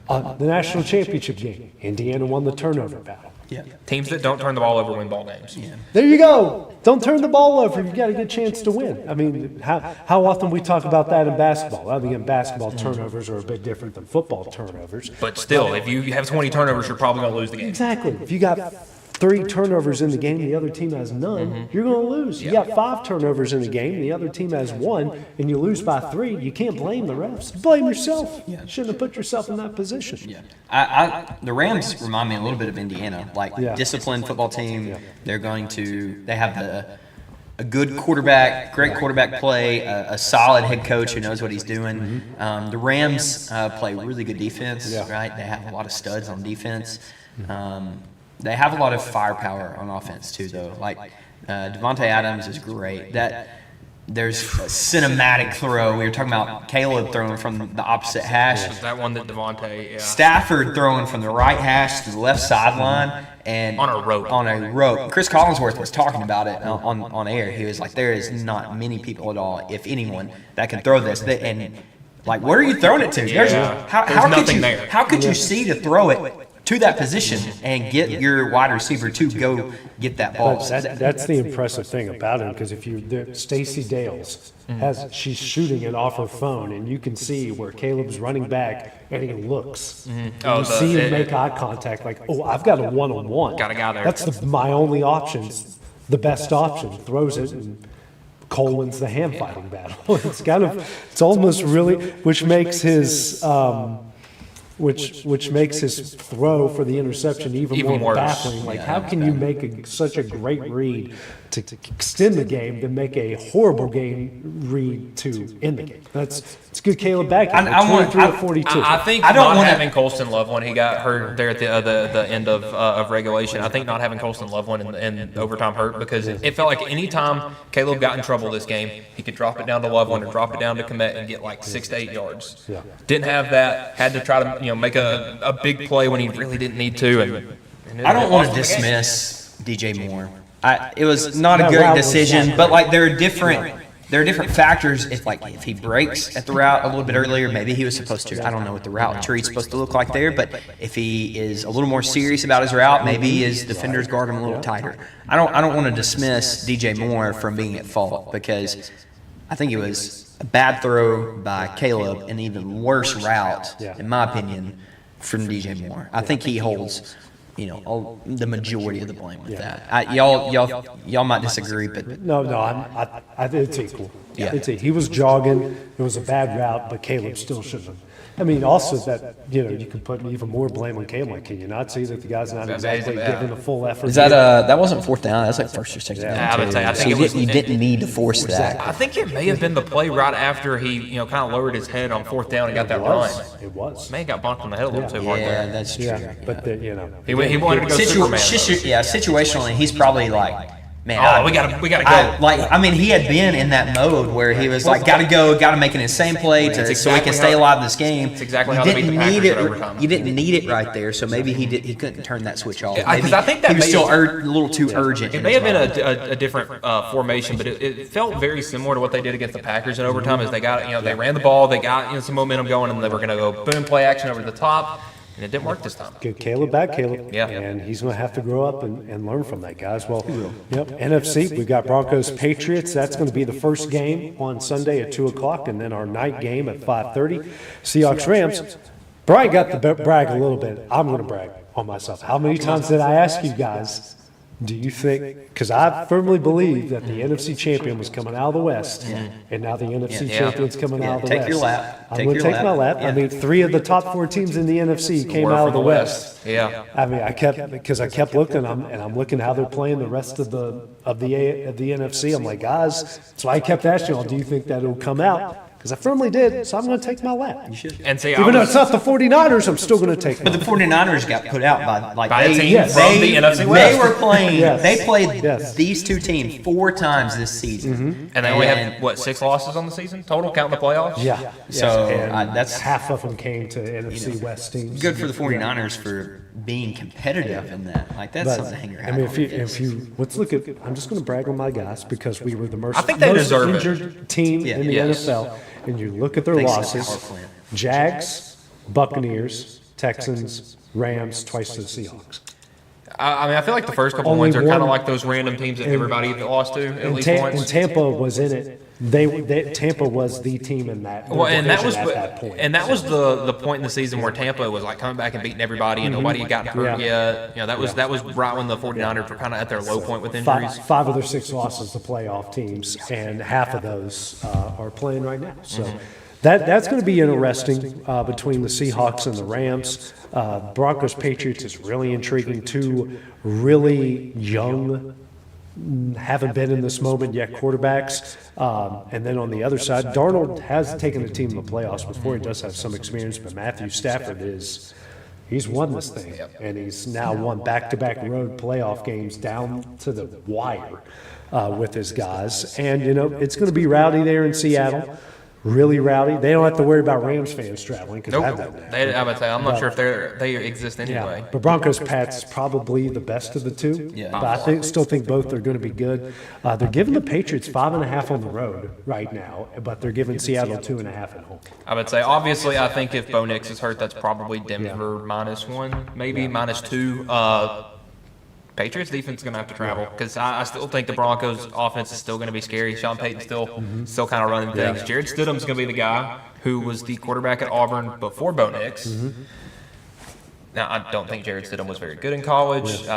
F: The national championship game, Indiana won the turnover battle.
H: Yeah.
G: teams that don't turn the ball over win ball games.
H: Yeah.
F: There you go. Don't turn the ball over. You've got a good chance to win. I mean, how often we talk about that in basketball? I think in basketball, turnovers are a bit different than football turnovers.
G: But still, if you have 20 turnovers, you're probably going to lose the game.
F: Exactly. If you got 3 turnovers in the game, the other team has none, you're going to lose. You got 5 turnovers in the game, the other team has 1, and you lose by 3. You can't blame the refs. Blame yourself. You shouldn't have put yourself in that position.
H: Yeah. The Rams remind me a little bit of Indiana, like disciplined football team. They have a good quarterback, great quarterback play, a solid head coach who knows what he's doing. The Rams play really good defense, right? They have a lot of studs on defense. They have a lot of firepower on offense too, though. Like Devontae Adams is great. There's a cinematic throw. We were talking about Caleb throwing from the opposite hash.
G: That one that Devontae,
H: Stafford throwing from the right hash to the left sideline and
G: on a rope.
H: Chris Collinsworth was talking about it on air. He was like, there is not many people at all, if anyone, that can throw this. And like, where are you throwing it to?
G: There's nothing there.
H: How could you see to throw it to that position and get your wide receiver to go get that ball?
F: That's the impressive thing about him, because if Stacey Dales she's shooting it off her phone, and you can see where Caleb's running back and he looks. And you see him make eye contact, like, oh, I've got a one-on-one.
G: Got a guy there.
F: That's my only option, the best option. Throws it, and Cole wins the hand fighting battle. It's almost really, which makes his which makes his throw for the interception even more baffling. Like, how can you make such a great read to extend the game, to make a horrible game read to end the game? It's good Caleb back. 23 to 42.
G: I think not having Colston Love when he got hurt there at the end of regulation, I think not having Colston Love one in overtime hurt, because it felt like any time Caleb got in trouble this game, he could drop it down to Love one or drop it down to Komet and get like 6 to 8 yards. Didn't have that. Had to try to make a big play when he really didn't need to. And
H: I don't want to dismiss DJ Moore. It was not a great decision, but like there are different factors. If he breaks at the route a little bit earlier, maybe he was supposed to. I don't know what the route tree's supposed to look like there, but if he is a little more serious about his route, maybe his defenders guard him a little tighter. I don't want to dismiss DJ Moore from being at fault, because I think it was a bad throw by Caleb, an even worse route, in my opinion, from DJ Moore. I think he holds the majority of the blame with that. Y'all might disagree, but
F: no, I think it's equal. He was jogging. It was a bad route, but Caleb still shouldn't have. I mean, also that you can put even more blame on Caleb. Like, can you not see that the guy's not exactly giving a full effort?
H: Is that that wasn't fourth down? That's like first or second down.
G: I think
H: you didn't need to force that.
G: I think it may have been the play right after he kind of lowered his head on fourth down and got that run.
F: It was.
G: May have got bumped on the head a little too hard there.
H: Yeah, that's true.
F: Yeah, but
G: he wanted to go Superman.
H: Situationally, he's probably like, man,
G: we gotta go.
H: He had been in that mode where he was like, gotta go, gotta make an insane play so we can stay alive this game.
G: It's exactly how they beat the Packers in overtime.
H: You didn't need it right there, so maybe he couldn't turn that switch off.
G: Because I think that
H: he was still a little too urgent.
G: It may have been a different formation, but it felt very similar to what they did against the Packers in overtime. As they got they ran the ball, they got some momentum going, and they were gonna go boom, play action over the top. And it didn't work this time.
F: Get Caleb back, Caleb.
G: Yeah.
F: And he's going to have to grow up and learn from that, guys. Well, NFC, we've got Broncos Patriots. That's going to be the first game on Sunday at 2 o'clock, and then our night game at 5:30. Seahawks Rams. Bryant got to brag a little bit. I'm going to brag on myself. How many times did I ask you guys, do you think, because I firmly believe that the NFC champion was coming out of the West, and now the NFC champion's coming out of the West.
H: Take your lap.
F: I'm going to take my lap. Yeah. 3 of the top 4 teams in the NFC came out of the West.
G: Yeah.
F: I kept looking, and I'm looking how they're playing the rest of the NFC. I'm like, guys, so I kept asking y'all, do you think that it'll come out? Because I firmly did, so I'm going to take my lap.
H: You should.
G: And
F: even though it's not the 49ers, I'm still going to take my
H: lap. But the 49ers got put out by
G: a team from the NFC West.
H: They were playing, they played these two teams 4 times this season.
G: And they only have, 6 losses on the season total, counting the playoffs?
F: Yeah.
H: So
F: that's half of them came to NFC West teams.
H: Good for the 49ers for being competitive in that. Like, that's something to hang your hat
F: I mean,
H: on.
F: if you let's look at. I'm just going to brag on my guys because we were the most,
G: I think they deserve it.
F: injured team in the NFL, and you look at their
H: Thanks to the
F: losses:
H: power plant.
F: Jags, Buccaneers, Texans, Rams, twice to the Seahawks.
G: I mean, I feel like the first couple
F: Only
G: wins are kind
F: one-
G: of like those random teams that everybody lost to at least once.
F: And Tampa was in it. Tampa was the team in that.
G: Well, and that was
F: at that point.
G: and that was the point in the season where Tampa was like coming back and beating everybody, and nobody had gotten hurt yet. You know, that was right when the 49ers were kind of at their low point with injuries.
F: Five of their 6 losses to playoff teams, and half of those are playing right now. So that's going to be interesting between the Seahawks and the Rams. Broncos Patriots is really intriguing. 2 really young, haven't been in this moment yet quarterbacks. And then on the other side, Darnold has taken a team to the playoffs before. He does have some experience, but Matthew Stafford he's won this thing, and he's now won back-to-back road playoff games down to the wire with his guys. And, it's going to be rowdy there in Seattle. Really rowdy. They don't have to worry about Rams fans traveling because
G: Nope. I would say I'm not sure if they exist anyway.
F: but Broncos Pats is probably the best of the two.
H: Yeah.
F: But I still think both are going to be good. They're giving the Patriots 5.5 on the road right now, but they're giving Seattle 2.5 at home.
G: I would say, obviously, I think if Bo Nix is hurt, that's probably Denver -1, maybe -2. Patriots defense is going to have to travel because I still think the Broncos offense is still going to be scary. Sean Payton's still kind of running things. Jared Stidham's going to be the guy who was the quarterback at Auburn before Bo Nix. Now, I don't think Jared Stidham was very good in college.
F: We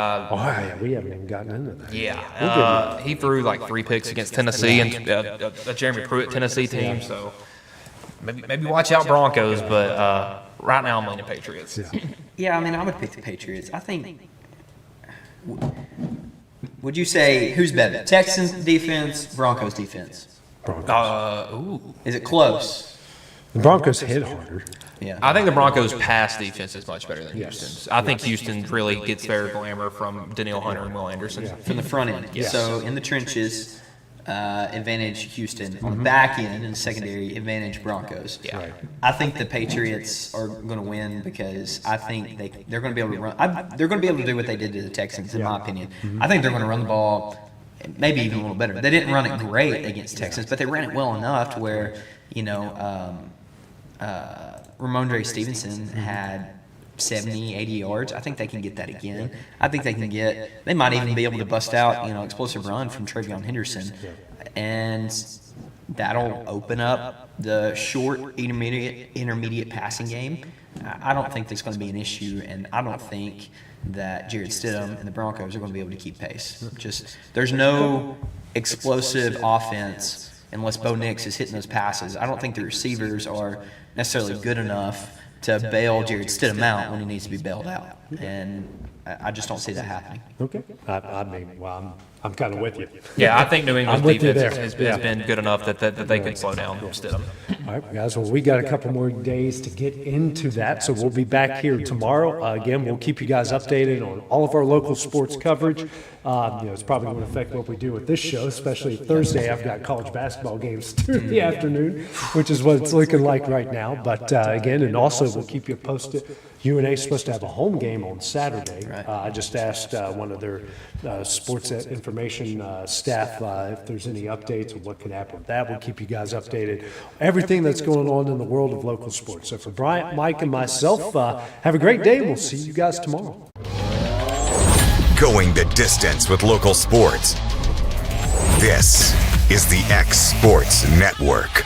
F: haven't even gotten into that.
G: He threw like 3 picks against Tennessee and a Jeremy Pruitt Tennessee team. So maybe watch out Broncos, but right now I'm leaning Patriots.
H: Yeah, I mean, I would pick the Patriots. I think. Would you say who's better? Texans defense, Broncos defense? Is it close?
F: The Broncos hit harder.
H: Yeah.
G: I think the Broncos' pass defense is much better than Houston's. I think Houston really gets their glamour from Danielle Hunter and Will Anderson.
H: From the front end.
G: Yes.
H: So in the trenches, advantage Houston. On the back end and secondary, advantage Broncos.
G: Yeah. Right.
H: I think the Patriots are going to win because I think they're going to be able to run. They're going to be able to do what they did to the Texans, in my opinion. I think they're going to run the ball maybe even a little better. They didn't run it great against Texans, but they ran it well enough to where, Ramondre Stevenson had 70, 80 yards. I think they can get that again. I think they might even be able to bust out, explosive run from Travion Henderson. And that'll open up the short, intermediate passing game. I don't think that's going to be an issue, and I don't think that Jared Stidham and the Broncos are going to be able to keep pace. There's no explosive offense unless Bo Nix is hitting those passes. I don't think the receivers are necessarily good enough to bail Jared Stidham out when he needs to be bailed out. And I just don't see that happening.
F: Okay. I'm kind of with you.
G: Yeah, I think New England's
F: with you
G: defense
F: there.
G: has been good enough that they can slow down Stidham.
F: All right, guys. Well, we got a couple more days to get into that, so we'll be back here tomorrow. Again, we'll keep you guys updated on all of our local sports coverage. It's probably going to affect what we do with this show, especially Thursday. I've got college basketball games through the afternoon, which is what it's looking like right now. But again, and also we'll keep you posted. UNA is supposed to have a home game on Saturday. I just asked one of their sports information staff if there's any updates on what could happen with that. We'll keep you guys updated. Everything that's going on in the world of local sports. So for Bryant, Mike, and myself, have a great day. We'll see you guys tomorrow.
A: Going the distance with local sports. This is the X Sports Network.